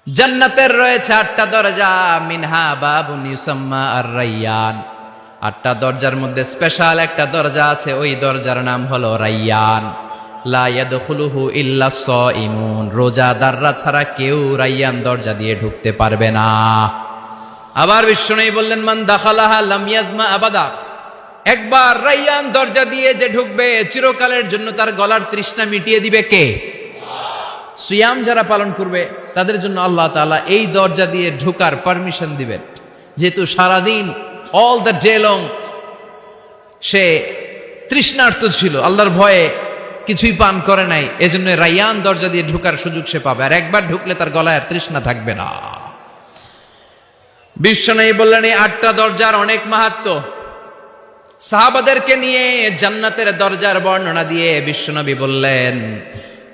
জান্নাতের রয়েছে 8টা দরজা, মিনহা বাবুন ইউসাম্মা আর-রাইয়ান। 8টা দরজার মধ্যে স্পেশাল একটা দরজা আছে, ওই দরজার নাম হলো রাইয়ান। লা ইয়াদখুলুহু ইল্লা সাইমুন, রোজাদাররা ছাড়া কেউ রাইয়ান দরজা দিয়ে ঢুকতে পারবে না। আবার বিশ্বনবী বললেন, মান দাখালাহা লাম ইয়াজমা আবাদা, একবার রাইয়ান দরজা দিয়ে যে ঢুকবে চিরকালের জন্য তার গলার তৃষ্ণা মিটিয়ে দিবে কে? সিয়াম যারা পালন করবে তাদের জন্য আল্লাহ তাআলা এই দরজা দিয়ে ঢোকার পারমিশন দিবেন। যেহেতু সারাদিন অল দ্য ডে লং সে তৃষ্ণার্ত ছিল, আল্লাহর ভয়ে কিছুই পান করে নাই, এজন্য রাইয়ান দরজা দিয়ে ঢোকার সুযোগ সে পাবে, আর একবার ঢুকলে তার গলায় আর তৃষ্ণা থাকবে না। বিশ্বনবী বললেন এই 8টা দরজার অনেক মাহাত্ম্য। সাহাবাদেরকে নিয়ে জান্নাতের দরজার বর্ণনা দিয়ে বিশ্বনবী বললেন,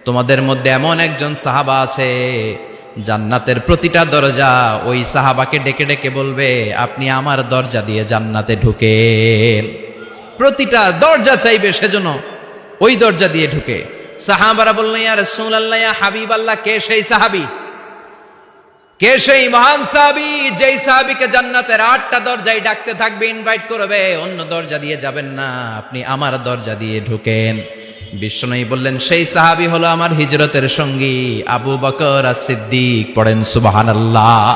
তোমাদের মধ্যে এমন একজন সাহাবা আছে, জান্নাতের প্রতিটা দরজা ওই সাহাবাকে ডেকে ডেকে বলবে, আপনি আমার দরজা দিয়ে জান্নাতে ঢুকেন। প্রতিটা দরজা চাইবে সেজন্য ওই দরজা দিয়ে ঢুকে। সাহাবারা বললেন, ইয়া রাসূলুল্লাহ, ইয়া হাবিবাল্লাহ, কে সেই সাহাবী? কে সেই মহান সাহাবী যেই সাহাবীকে জান্নাতের 8টা দরজায় ডাকতে থাকবে, ইনভাইট করবে, অন্য দরজা দিয়ে যাবেন না, আপনি আমার দরজা দিয়ে ঢুকেন। বিশ্বনবী বললেন, সেই সাহাবী হলো আমার হিজরতের সঙ্গী আবু বকর as-সিদ্দিক। পড়েন সুবহানাল্লাহ।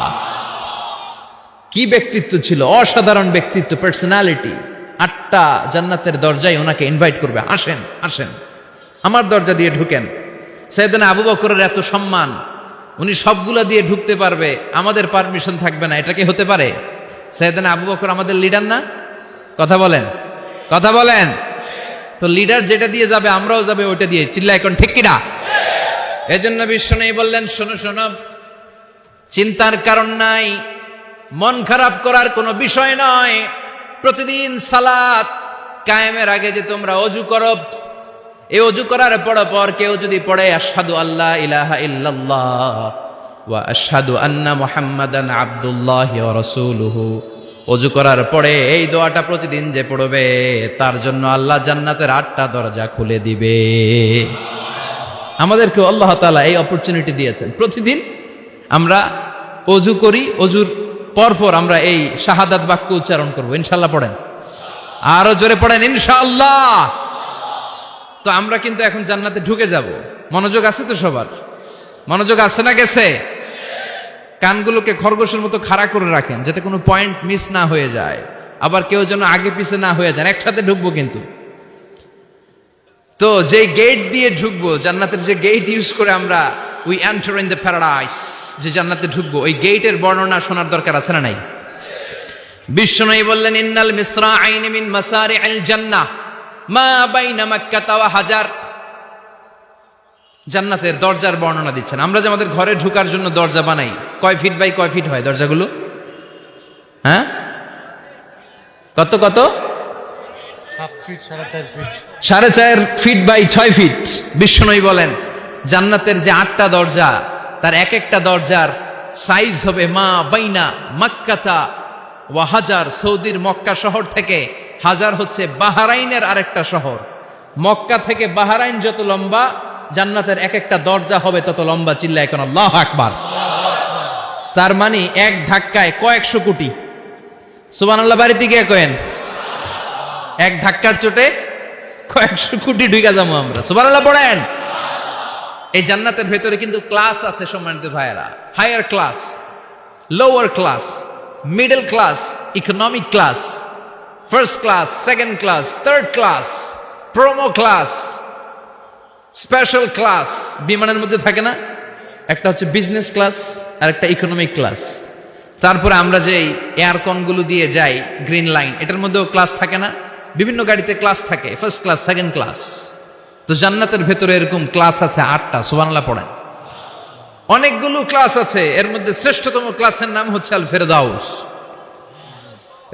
কি ব্যক্তিত্ব ছিল, অসাধারণ ব্যক্তিত্ব, পার্সোনালিটি। 8টা জান্নাতের দরজায় ওনাকে ইনভাইট করবে, আসেন আসেন আমার দরজা দিয়ে ঢুকেন। সাইয়েদনা আবু বকরের এত সম্মান, উনি সবগুলা দিয়ে ঢুকতে পারবে, আমাদের পারমিশন থাকবে না, এটা কি হতে পারে? সাইয়েদনা আবু বকর আমাদের লিডার না? কথা বলেন, কথা বলেন। তো লিডার যেটা দিয়ে যাবে আমরাও যাবে ওইটা দিয়ে, চিল্লা এখন ঠিক কিনা? এজন্য বিশ্বনবী বললেন, শোনো শোনো, চিন্তার কারণ নাই, মন খারাপ করার কোনো বিষয় নয়। প্রতিদিন সালাত কায়েমের আগে যে তোমরা ওযু করো, এই ওযু করার পর কেউ যদি পড়ে আশহাদু আল্লা ইলাহা ইল্লাল্লাহ ওয়া আশহাদু আন্না মুহাম্মাদান আবদুল্লাহি ওয়া রাসূলুহু, ওযু করার পরে এই দোয়াটা প্রতিদিন যে পড়বে তার জন্য আল্লাহ জান্নাতের 8টা দরজা খুলে দিবে। আমাদেরকে আল্লাহ তাআলা এই অপরচুনিটি দিয়েছেন, প্রতিদিন আমরা ওযু করি, ওযুর পরপর আমরা এই শাহাদাত বাক্য উচ্চারণ করব। ইনশাআল্লাহ পড়েন, আরো জোরে পড়েন ইনশাআল্লাহ। তো আমরা কিন্তু এখন জান্নাতে ঢুকে যাব। মনোযোগ আছে তো সবার? মনোযোগ আছে না গেছে? কানগুলোকে খরগোশের মতো খাড়া করে রাখেন যাতে কোনো পয়েন্ট মিস না হয়ে যায়, আবার কেউ যেন আগে পিছে না হয়ে যায়। একসাথে ঢুকবো কিন্তু। তো যে গেট দিয়ে ঢুকবো, জান্নাতের যে গেট ইউজ করে আমরা we enter in the paradise, যে জান্নাতে ঢুকবো, ওই গেটের বর্ণনা শোনার দরকার আছে না নাই? বিশ্বনবী বললেন, ইন্নাল মিসরাআইনি মিন মাসারি'আল জান্নাহ মা বাইনা মাক্কাহ ওয়া হাজার। জান্নাতের দরজার বর্ণনা দিচ্ছেন। আমরা যে আমাদের ঘরে ঢোকার জন্য দরজা বানাই, কয় ফিট বাই কয় ফিট হয় দরজাগুলো? হ্যাঁ, কত কত? 7 feet, 4.5 feet, 4.5 feet by 6 feet. বিশ্বনবী বলেন, জান্নাতের যে 8টা দরজা, তার এক একটা দরজার সাইজ হবে মা বাইনা মাক্কাতা ওয়া হাজার। সৌদির মক্কা শহর থেকে হাজার হচ্ছে বাহরাইনের আরেকটা শহর। মক্কা থেকে বাহরাইন যত লম্বা, জান্নাতের এক একটা দরজা হবে তত লম্বা। চিল্লা এখন আল্লাহু আকবার। তার মানে এক ধাক্কায় কয়েকশো কোটি। সুবহানাল্লাহ বাড়িতে গিয়ে কয়েন, এক ধাক্কার চোটে কয়েকশো কোটি ঢুকে যাবো আমরা। সুবহানাল্লাহ পড়েন। এই জান্নাতের ভেতরে কিন্তু ক্লাস আছে সম্মানিত ভাইয়েরা। Higher class, lower class, middle class, economic class, first class, second class, third class, promo class, special class. বিমানের মধ্যে থাকে না, একটা হচ্ছে বিজনেস ক্লাস আর একটা ইকোনমিক ক্লাস। তারপরে আমরা যে এয়ারকনগুলো দিয়ে যাই গ্রিন লাইন, এটার মধ্যেও ক্লাস থাকে না? বিভিন্ন গাড়িতে ক্লাস থাকে, ফার্স্ট ক্লাস, সেকেন্ড ক্লাস। তো জান্নাতের ভেতরে এরকম ক্লাস আছে 8টা। সুবহানাল্লাহ পড়েন। অনেকগুলো ক্লাস আছে, এর মধ্যে শ্রেষ্ঠতম ক্লাসের নাম হচ্ছে আল ফেরদাউস।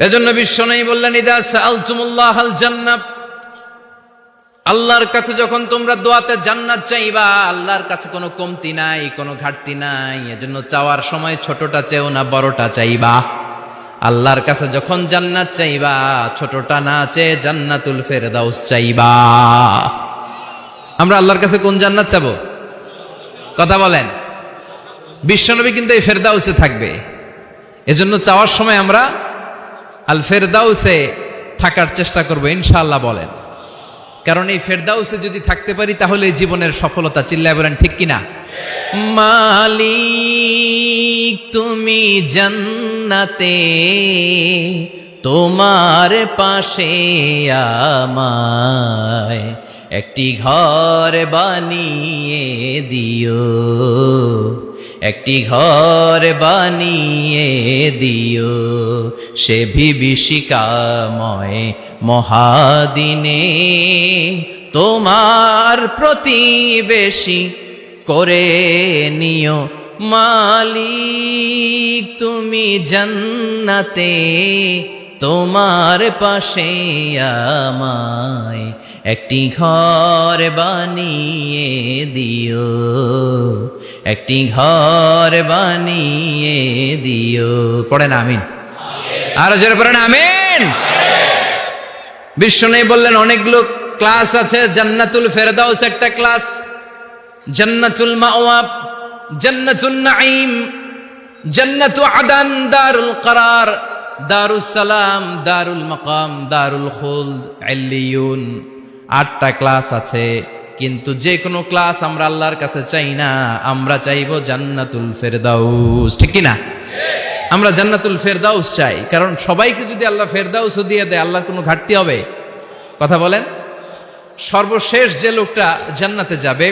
এজন্য বিশ্বনবী বললেন, ইদা সাআলতুমুল্লাহাল জান্নাহ, আল্লাহর কাছে যখন তোমরা দোয়াতে জান্নাত চাইবা, আল্লাহর কাছে কোনো কমতি নাই, কোনো ঘাটতি নাই। এজন্য চাওয়ার সময় ছোটটা চেও না, বড়টা চাইবা। আল্লাহর কাছে যখন জান্নাত চাইবা, ছোটটা না চেয়ে জান্নাতুল ফেরদাউস চাইবা। আমরা আল্লাহর কাছে কোন জান্নাত চাবো? কথা বলেন। বিশ্বনবী কিন্তু এই ফেরদাউসে থাকবে, এজন্য চাওয়ার সময় আমরা আল ফেরদাউসে থাকার চেষ্টা করব ইনশাআল্লাহ বলেন। কারণ এই ফেরদাউসে যদি থাকতে পারি তাহলে এই জীবনের সফলতা। চিল্লায় বলেন ঠিক কিনা? মালিক তুমি জান্নাতে, তোমার পাশে আমায় একটি ঘর বানিয়ে দিও, একটি ঘর বানিয়ে দিও সে বিভীষিকাময় মহাদিনে, তোমার প্রতিবেশী করে নিও। মালিক তুমি জান্নাতে, তোমার পাশে আমায় একটি ঘর বানিয়ে দিও, একটি ঘর বানিয়ে দিও। পড়েন আমিন। আরো জোরে পড়েন আমিন। বিশ্বনবী বললেন অনেকগুলো ক্লাস আছে, জান্নাতুল ফেরদাউস একটা ক্লাস, জান্নাতুল মাওয়া, জান্নাতুন নাঈম, জান্নাতু আদান, দারুল করার, দারুস সালাম, দারুল মাকাম, দারুল খুলদ, ইল্লিয়ুন। 8টা ক্লাস আছে, কিন্তু যে কোনো ক্লাস আমরা আল্লাহর কাছে চাই না, আমরা চাইবো জান্নাতুল ফেরদাউস। ঠিক কি না? আমরা জান্নাতুল ফেরদাউস চাই, কারণ সবাইকে যদি আল্লাহ ফেরদাউস দিয়ে দেয় আল্লাহর কোনো ঘাটতি হবে? কথা বলেন। সর্বশেষ যে লোকটা জান্নাতে যাবে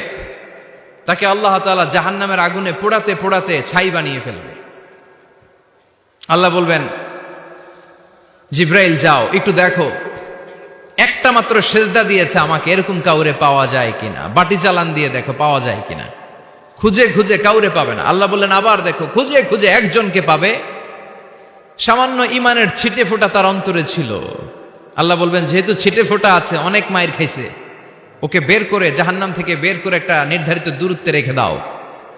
তাকে আল্লাহ তাআলা জাহান্নামের আগুনে পোড়াতে পোড়াতে ছাই বানিয়ে ফেলবে। আল্লাহ বলবেন জিব্রাইল যাও একটু দেখো, একটা মাত্র সেজদা দিয়েছে আমাকে, এরকম কাউরে পাওয়া যায় কিনা। বাটি চালান দিয়ে দেখো পাওয়া যায় কিনা। খুঁজে খুঁজে কাউরে পাবে না। আল্লাহ বললেন আবার দেখো, খুঁজে খুঁজে একজনকে পাবে, সামান্য ইমানের ছিটে ফোঁটা তার অন্তরে ছিল। আল্লাহ বলবেন যেহেতু ছিটে ফোঁটা আছে, অনেক মায়ের খাইছে, ওকে বের করে জাহান্নাম থেকে বের করে একটা নির্ধারিত দূরত্বে রেখে দাও।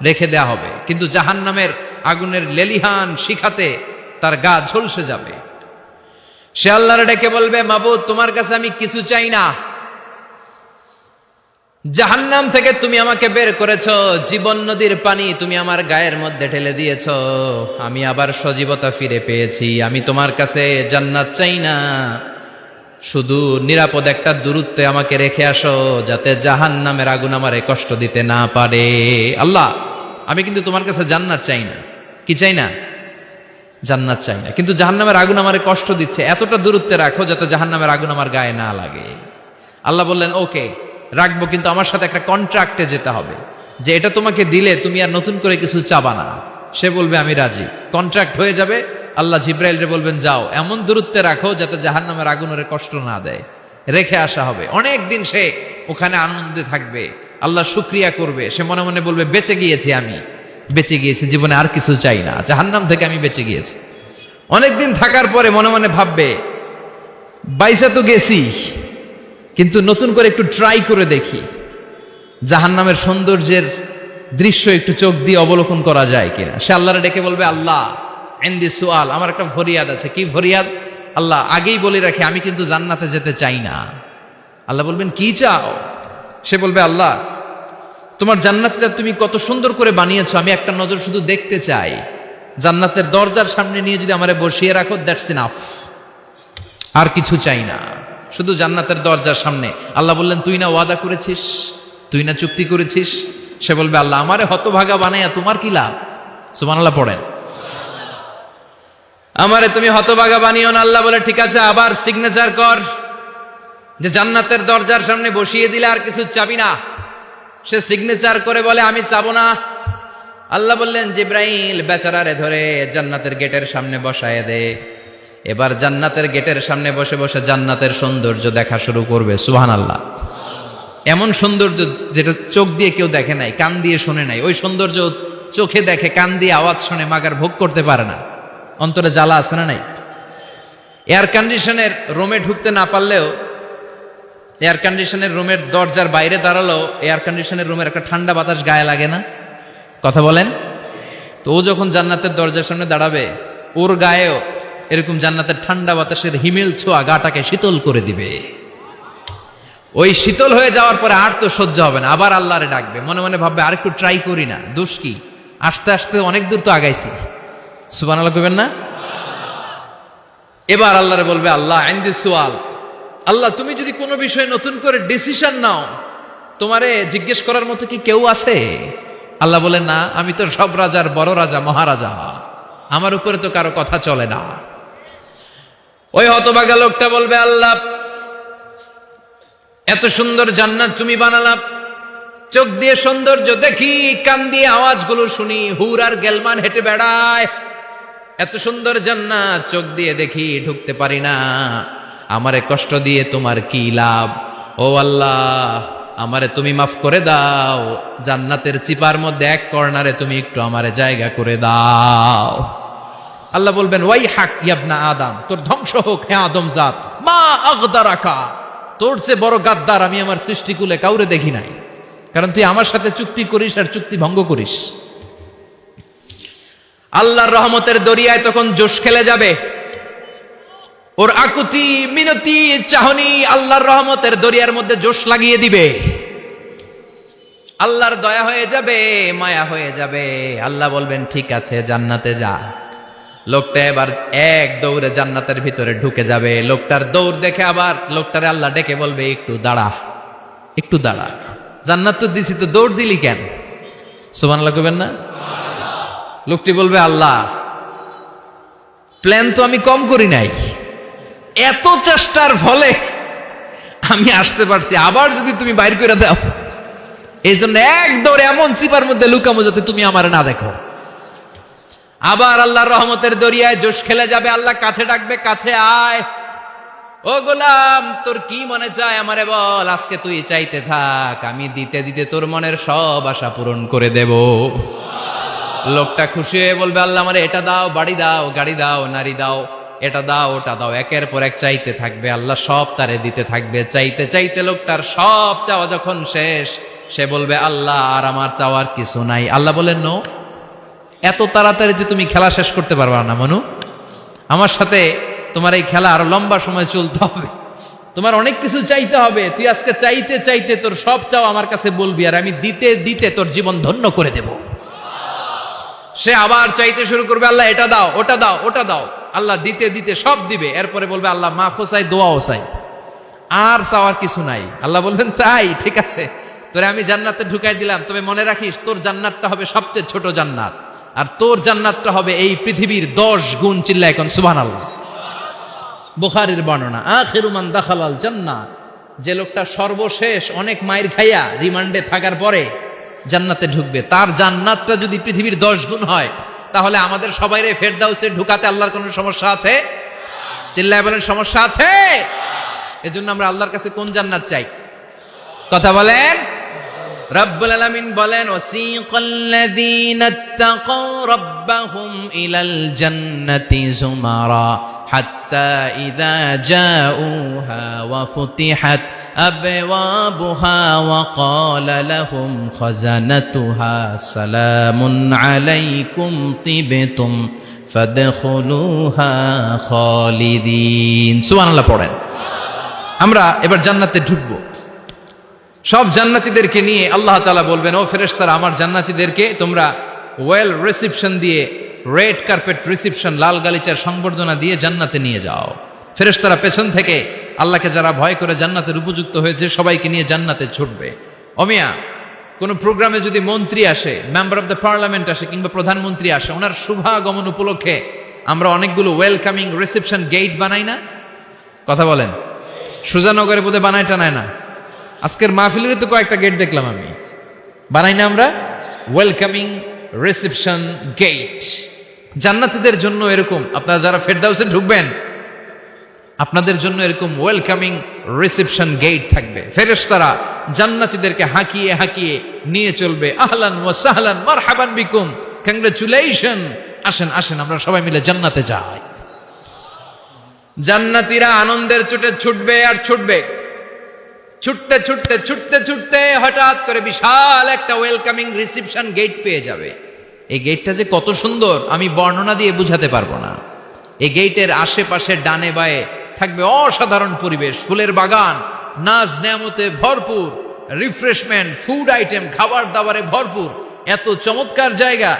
রেখে দেয়া হবে, কিন্তু জাহান্নামের আগুনের লেলিহান শিখাতে তার গা ঝলসে যাবে। সে আল্লাহর ডেকে বলবে মাবুদ তোমার কাছে আমি কিছু চাই না, জাহান্নাম থেকে তুমি আমাকে বের করেছো, জীবন নদীর পানি তুমি আমার গায়ের মধ্যে ঢেলে দিয়েছো, আমি আবার সজীবতা ফিরে পেয়েছি। আমি তোমার কাছে জান্নাত চাই না, শুধু নিরাপদ একটা দূরত্বে আমাকে রেখে আসো, যাতে জাহান্নামের আগুন আমারে কষ্ট দিতে না পারে। আল্লাহ আমি কিন্তু তোমার কাছে জান্নাত চাই না। কি চাই না? জান্নাত চাই না, কিন্তু জাহান্নামের আগুন আমারে কষ্ট দিচ্ছে, এতটা দূরত্বে রাখো যাতে জাহান্নামের আগুন আমার গায়ে না লাগে। আল্লাহ বললেন ওকে রাখবো, কিন্তু আমার সাথে একটা কন্ট্রাক্টে যেতে হবে, যে এটা তোমাকে দিলে তুমি আর নতুন করে কিছু চাবা না। সে বলবে আমি রাজি, কন্ট্রাক্ট হয়ে যাবে। আল্লাহ জিব্রাইলরে বলবেন যাও এমন দূরত্বে রাখো যাতে জাহান্নামের আগুন ওরে কষ্ট না দেয়। রেখে আসা হবে, অনেক দিন সে ওখানে আনন্দে থাকবে, আল্লাহ শুকরিয়া করবে। সে মনে মনে বলবে বেঁচে গিয়েছি, আমি বেঁচে গিয়েছি, জীবনে আর কিছু চাই না, জাহান্নাম থেকে আমি বেঁচে গিয়েছি। অনেকদিন থাকার পরে মনে মনে ভাববে বাইসা তো গেছি, কিন্তু নতুন করে একটু ট্রাই করে দেখি, জাহান্নামের সৌন্দর্যের দৃশ্য একটু চোখ দিয়ে অবলোকন করা যায় কিনা। সে আল্লাহরে ডেকে বলবে আল্লাহ ইনদি সুআল, আমার একটা ফরিয়াদ আছে। কি ফরিয়াদ? আল্লাহ আগেই বলে রাখি আমি কিন্তু জান্নাতে যেতে চাই না। আল্লাহ বলবেন কি চাও? সে বলবে আল্লাহ তোমার জান্নাতটা তুমি কত সুন্দর করে বানিয়েছো, আমি একটা নজর শুধু দেখতে চাই। জান্নাতের দরজার সামনে নিয়ে যদি আমারে বসিয়ে রাখো, দ্যাটস ইনাফ, আর কিছু চাই না, শুধু জান্নাতের দরজার সামনে। আল্লাহ বললেন তুই না ওয়াদা করেছিস, তুই না চুক্তি করেছিস। সে বলবে আল্লাহ আমারে হতভাগা বানাইয়া তোমার কি লাভ? সুবহানাল্লাহ পড়েন। আমারে তুমি হতভাগা বানিও না। আল্লাহ বলে ঠিক আছে, আবার সিগনেচার কর যে জান্নাতের দরজার সামনে বসিয়ে দিলে আর কিছু চাবি না। সে সিগনেচার করে বলে আমি চাবো না। আল্লাহ বললেন জিব্রাইল বেচারারে ধরে জান্নাতের গেটের সামনে বসায় দে। এবার জান্নাতের গেটের সামনে বসে বসে জান্নাতের সৌন্দর্য দেখা শুরু করবে। সুবহানাল্লাহ। এমন সৌন্দর্য যেটা চোখ দিয়ে কেউ দেখে নাই, কান দিয়ে শোনে নাই, ওই সৌন্দর্য চোখে দেখে, কান দিয়ে আওয়াজ শুনে মাগার ভোগ করতে পারে না। অন্তরে জ্বালা আছে না নাই? এয়ার কন্ডিশনের রুমে ঢুকতে না পারলেও, এয়ার কন্ডিশনের রুমের দরজার বাইরে দাঁড়ালো, এয়ার কন্ডিশনের রুমের একটা ঠান্ডা বাতাস গায়ে লাগে না? কথা বলেন। তো ও যখন জান্নাতের দরজার সামনে দাঁড়াবে, ওর গায়েও এরকম জান্নাতের ঠান্ডা বাতাসের হিমেল ছোঁয়া গাটাকে শীতল করে দিবে। ওই শীতল হয়ে যাওয়ার পরে আর তো সহ্য হবে না, আবার আল্লাহরে ডাকবে, মনে মনে ভাববে আর একটু ট্রাই করি না, দোষ কি? আস্তে আস্তে অনেক দূর তো আগাইছি, সুবহানাল্লাহ কইবেন না? এবার আল্লাহরে বলবে, আল্লাহ ইনদি সুয়াল, আল্লাহ তুমি যদি কোনো বিষয়ে নতুন করে ডিসিশন নাও, তোমারে জিজ্ঞেস করার মতো কি কেউ আছে? আল্লাহ বলেন, না, আমি তো সব রাজার বড় রাজা, মহারাজা, আমার উপরে তো কারো কথা চলে না। ওই হতভাগা লোকটা বলবে, আল্লাহ এত সুন্দর জান্নাত তুমি বানালাম, চোখ দিয়ে সৌন্দর্য দেখি, কান দিয়ে আওয়াজগুলো শুনি, হুর আর গেলমান হেঁটে বেড়ায়, এত সুন্দর জান্নাত চোখ দিয়ে দেখি, ঢুকতে পারি না, আমারে কষ্ট দিয়ে তোমার কি লাভ? ও আল্লাহ, আমারে তুমি মাফ করে দাও, জান্নাতের চিপার মধ্যে এক কর্নারে তুমি একটু আমারে জায়গা করে দাও। আল্লাহ বলবেন, ওয়াই হাক ইয়াবনা আদম, তোর ধ্বংস হোক হে আদম জাত, মা আগদারাকা, তোর চেয়ে বড় গাদ্দার আমি আমার সৃষ্টিকুলে কাউরে দেখি নাই, কারণ তুই আমার সাথে চুক্তি করিস আর চুক্তি ভঙ্গ করিস। আল্লাহর রহমতের দরিয়ায় তখন জোশ খেলে যাবে, ওর আকুতি মিনতি চাহনি আল্লাহর রহমতের দরিয়ার মধ্যে জোশ লাগিয়ে দিবে, আল্লাহর দয়া হয়ে যাবে, মায়া হয়ে যাবে। আল্লাহ বলবেন, ঠিক আছে জান্নাতে যা। লোকটা এবার এক দৌড়ে জান্নাতের ভিতরে ঢুকে যাবে। লোকটার দৌড় দেখে আবার লোকটারে আল্লাহ ডেকে বলবে, একটু দাঁড়া, একটু দাঁড়া, জান্নাত তো দিছি, তো দৌড় দিলি কেন? সুবহানাল্লাহ কইবেন না? লোকটি বলবে, আল্লাহ প্ল্যান তো আমি কম করি নাই, এত চেষ্টার ফলে আমি আসতে পারছি, আবার যদি তুমি বাইর করে দাও, এই জন্য এক দৌড়ে এমন চিপার মধ্যে লুকামো যাতে তুমি আমার না দেখো। আবার আল্লাহর রহমতের দরিয়ায় জোশ খেলে যাবে। আল্লাহ কাছে ডাকবে, কাছে আয়, ও গোলাম তোর কি মনে চায় আমারে বল, আজকে তুই চাইতে থাক, আমি দিতে দিতে তোর মনের সব আশা পূরণ করে দেব। লোকটা খুশি হয়ে বলবে, আল্লাহ আমারে এটা দাও, বাড়ি দাও, গাড়ি দাও, নারী দাও, এটা দাও, ওটা দাও, একের পর এক চাইতে থাকবে, আল্লাহ সব তারে দিতে থাকবে। চাইতে চাইতে লোকটার সব চাওয়া যখন শেষ, সে বলবে, আল্লাহ আর আমার চাওয়ার কিছু নাই। আল্লাহ বলেন, নো, এত তাড়াতাড়ি যে তুমি খেলা শেষ করতে পারবা না মনু, আমার সাথে তোমার এই খেলা আরো লম্বা সময় চলতে হবে, তোমার অনেক কিছু চাইতে হবে। তুই আজকে চাইতে চাইতে তোর সব চাও আমার কাছে বলবি, আর আমি দিতে দিতে তোর জীবন ধন্য করে দেব। সে আবার চাইতে শুরু করবে, আল্লাহ এটা দাও, ওটা দাও, ওটা দাও, আল্লাহ দিতে দিতে সব দিবে। এরপরে বলবে, আল্লাহ মাফও চাই, দোয়াও চাই, আর চাওয়ার কিছু নাই। আল্লাহ বলবেন, তাই ঠিক আছে, তোরে আমি জান্নাতে ঢুকাই দিলাম, তবে মনে রাখিস তোর জান্নাতটা হবে সবচেয়ে ছোট জান্নাত, আর তোর জান্নাতটা হবে এই পৃথিবীর 10 গুণ। চিল্লা এখন সুবহানাল্লাহ। বুখারীর বর্ণনা, আখিরু মান দাখালাল জান্নাহ, যে লোকটা সর্বশেষ অনেক মাইর খাইয়া রিমান্ডে থাকার পরে জান্নাতে ঢুকবে, তার জান্নাতটা যদি পৃথিবীর 10 গুণ হয়, তাহলে আমাদের সবাইরে ফেরদাউসে ঢুকাতে আল্লাহর কোনো সমস্যা আছে? চিল্লায় বলেন, সমস্যা আছে? এজন্য আমরা আল্লাহর কাছে কোন জান্নাত চাই? কথা বলেন। রব্বুল আলামিন বলেন, ওয়াসিকাল্লাযীনা ইত্তাকাউ রাব্বাহুম ইলাল জান্নাতি যুমারা হাত্তা ইযা জাউহা ওয়া ফুতিহাত আবওয়াবুহা ওয়া ক্বালা লাহুম খাজানাতুহা সালামুন আলাইকুম তিবতুম ফাদখুলুহা খালিদিন। সুবহানাল্লাহ পড়েন। আমরা এবার জান্নাতে ঢুকবো। সব জান্নাতীদেরকে নিয়ে আল্লাহ তাআলা বলবেন, ও ফেরেশতারা, আমার জান্নাতীদেরকে তোমরা ওয়েল রিসিপশন দিয়ে, রেড কার্পেট রিসিপশন, লাল গালিচার সংবর্ধনা দিয়ে জান্নাতে নিয়ে যাও। ফেরেশতারা পেছন থেকে আল্লাহকে যারা ভয় করে জান্নাতের উপযুক্ত হয়েছে সবাইকে নিয়ে জান্নাতে ছুটবে। অমিয়া, কোনো প্রোগ্রামে যদি মন্ত্রী আসে, মেম্বার অফ দ্য পার্লামেন্ট আসে, কিংবা প্রধানমন্ত্রী আসে, ওনার শুভাগমন উপলক্ষে আমরা অনেকগুলো ওয়েলকামিং রিসেপশন গেট বানাই না? কথা বলেন। সুজানগরে বোধহয় বানায় টানায় না? আজকের মাহফিলের তো কয়েকটা গেট দেখলাম আমি, বানাই না আমরা? Welcoming reception gate. জান্নাতীদের জন্য এরকম, আপনারা যারা ফেরদাউসে ঢুকবেন আপনাদের জন্য এরকম ওয়েলকামিং রিসেপশন গেট থাকবে। ফেরেশতারা জান্নাতীদেরকে হাঁকিয়ে হাঁকিয়ে নিয়ে চলবে, আহলান ওয়া সাহলান মারহাবান বিকুম, কংগ্রাচুলেশন, আসেন আসেন আমরা সবাই মিলে জান্নাতে যাই। জান্নাতীরা আনন্দের চোটে ছুটবে আর ছুটবে। ছুটতে ছুটতে ছুটতে ছুটতে হঠাৎ করে বিশাল একটা ওয়েলকামিং রিসেপশন গেট পেয়ে যাবে। এই গেটটা যে কত সুন্দর আমি বর্ণনা দিয়ে বুঝাতে পারবো না। এই গেটের আশেপাশে ডানে বায়ে থাকবে অসাধারণ পরিবেশ, ফুলের বাগান, নাজ নেয়ামতে ভরপুর, রিফ্রেশমেন্ট, ফুড আইটেম, খাবার দাবারে ভরপুর। এত চমৎকার জায়গা,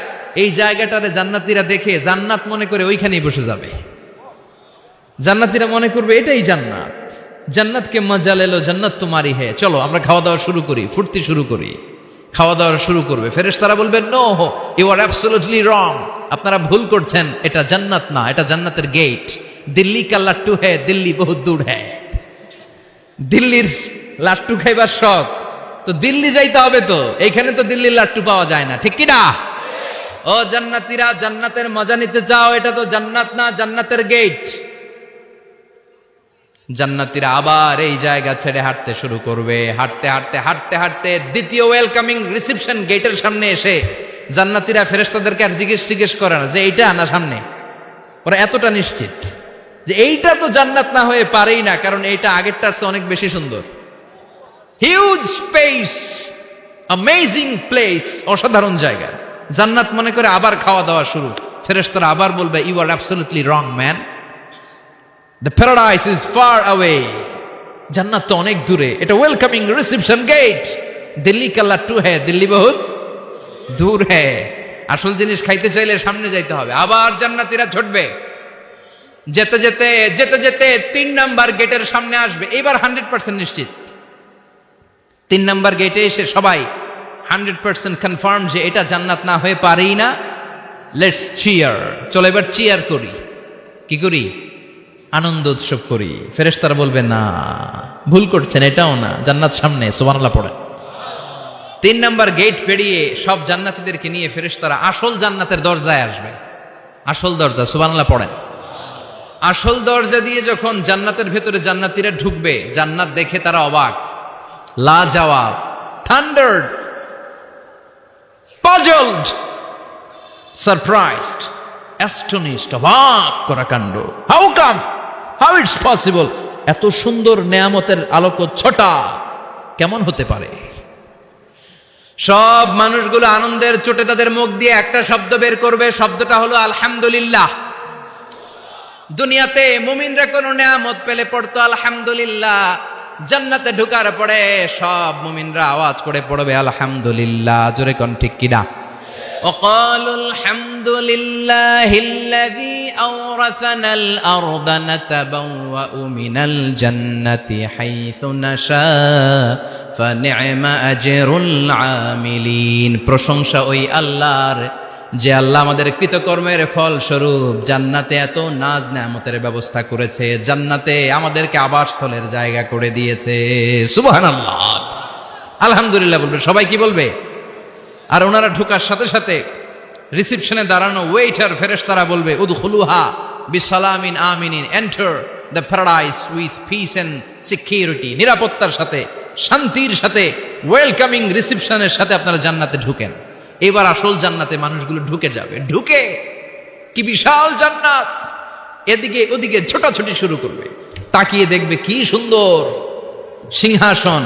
এই জায়গাটারে জান্নাতীরা দেখে জান্নাত মনে করে ওইখানেই বসে যাবে। জান্নাতীরা মনে করবে এটাই জান্নাত, জান্নাতকে মজা লেলো, জান্নাত তোমারই হে, চলো আমরা খাওয়া দাওয়া শুরু করি, ফুর্তি শুরু করি। খাওয়া দাওয়া শুরু করবে, ফেরেশতারা বলবে no, you are absolutely wrong, আপনারা ভুল করছেন, এটা জান্নাত না, এটা জান্নাতের গেট। দিল্লি কা লাট্টু হ্যায়, দিল্লি বহুত দূর হ্যায়। দিল্লির লাট্টু খাইবার শখ, তো দিল্লি যাইতে হবে, তো এইখানে তো দিল্লির লাট্টু পাওয়া যায় না, ঠিক কিনা? ও জান্নাতীরা, জান্নাতের মজা নিতে চাও, এটা তো জান্নাত না, জান্নাতের গেট। জান্নাতীরা আবার এই জায়গা ছেড়ে হাঁটতে শুরু করবে। হাঁটতে হাঁটতে হাঁটতে হাঁটতে দ্বিতীয় ওয়েলকামিং রিসেপশন গেটের সামনে এসে জান্নাতীরা ফেরেশতাদেরকে আর জিজ্ঞেস করে না যে এইটা না সামনে, ওরা এতটা নিশ্চিত যে এইটা তো জান্নাত না হয়ে পারেই না, কারণ এইটা আগেরটার চেয়ে অনেক বেশি সুন্দর। হিউজ স্পেস, অ্যামেজিং প্লেস, অসাধারণ জায়গা। জান্নাত মনে করে আবার খাওয়া দাওয়া শুরু। ফেরেশতারা আবার বলবে you are absolutely wrong man, the paradise is far away. জান্নাত তো অনেক দূরে, এটা ওয়েলকামিং রিসেপশন গেট। দিল্লি কা লাট্টু হ্যায়, দিল্লি বহুত দূর হ্যায়। আসল জিনিস খাইতে চাইলে সামনে যাইতে হবে। আবার জান্নাতীরা ছুটবে, যেতে যেতে যেতে যেতে 3 নাম্বার গেটের সামনে আসবে। এবার 100% নিশ্চিত। 3 নাম্বার গেটে এসে সবাই 100% কনফার্ম যে এটা জান্নাত না হয়ে পারেই না। লেটস চিয়ার, চলো এবার চিয়ার করি। কি করি? আনন্দ উৎসব করি। ফেরেশতারা বলবে না, ভুল করছেন, এটাও না, জান্নাত সামনে, সুবহানাল্লাহ পড়ে। 3 নাম্বার গেট পেরিয়ে সব জান্নাতীদেরকে নিয়ে ফেরেশতারা আসল জান্নাতের দরজায় আসবে। আসল দরজা, সুবহানাল্লাহ পড়েন। আসল দরজা দিয়ে যখন জান্নাতের ভেতরে জান্নাতীরা ঢুকবে, জান্নাত দেখে তারা অবাক, লাজবাব, থান্ডার্ড, পাজলড, সারপ্রাইজড, অ্যাস্টনিশড, অবাক করা কাণ্ড। How come, how it's possible, এত সুন্দর নেয়ামতের আলোকচ্ছটা কেমন হতে পারে? সব মানুষগুলো আনন্দের চোটে তাদের মুখ দিয়ে একটা শব্দ বের করবে, শব্দটা হলো আলহামদুলিল্লাহ। দুনিয়াতে মুমিনরা কোন নেয়ামত পেলে পড়তো আলহামদুলিল্লাহ, জান্নাতে ঢোকার পরে সব মুমিনরা আওয়াজ করে পড়বে আলহামদুলিল্লাহ। জোরে কোন ঠিক কিনা? وقالوا الحمد لله الذي أورثنا الأرض نتبوأ من الجنة حيث نشاء فنعم أجر العاملين। প্রশংসা ওই আল্লাহর, যে আল্লাহ আমাদের কৃতকর্মের ফল স্বরূপ জান্নাতে এত নাজ নেয়ামতের ব্যবস্থা করেছে, জান্নাতে আমাদেরকে আবাসস্থলের জায়গা করে দিয়েছে। সুবহানাল্লাহ, আলহামদুলিল্লাহ বলবে সবাই। কি বলবে? আর ওনারা ঢোকার সাথে সাথে রিসেপশনে দাঁড়ানো ওয়েটার ফেরেশতারা বলবে উদখুলুহা বিসালামিন আমিনিন, enter the paradise with peace and security. নিরাপত্তার সাথে, শান্তির সাথে, ওয়েলকামিং রিসেপশনের সাথে আপনারা জান্নাতে ঢুকেন। এবার আসল জান্নাতে মানুষগুলো ঢুকে যাবে। ঢুকে কি বিশাল জান্নাত, এদিকে ওদিকে ছোটাছুটি শুরু করবে। তাকিয়ে দেখবে কি সুন্দর সিংহাসন,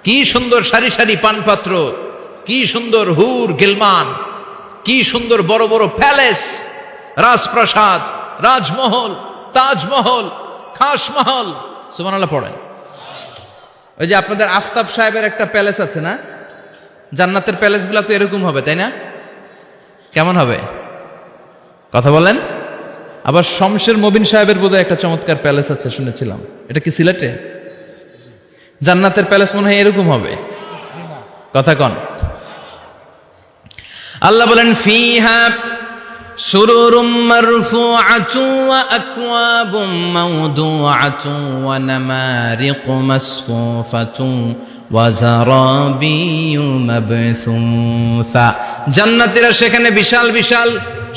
কি সুন্দর সারি সারি পানপাত্র, কি সুন্দর হুর গিলমান, কি সুন্দর বড় বড় প্যালেস, রাজপ্রাসাদ, রাজমহল, তাজমহল, খাসমহল। সুবহানাল্লাহ পড়েন। ওই যে আপনাদের আফতাব সাহেবের একটা প্যালেস আছে না, জান্নাতের প্যালেসগুলো তো এরকম হবে, তাই না? কেমন হবে কথা বলেন? আবার শমশের মবিন সাহেবের বোধহয় একটা চমৎকার প্যালেস আছে শুনেছিলাম, এটা কি সিলেটে? জান্নাতের প্যালেস মনে হয় এরকম হবে, কথা কন। আল্লাহ বলেন ফিহা সুরুরুম মারফুআতুন ওয়া আকওয়াবুম মাওদুআতুন ওয়া নামারিকু মাসফুফাতুন ওয়া যারাবিয়্যু মাবথুসা। জান্নাতীরা সেখানে বিশাল বিশাল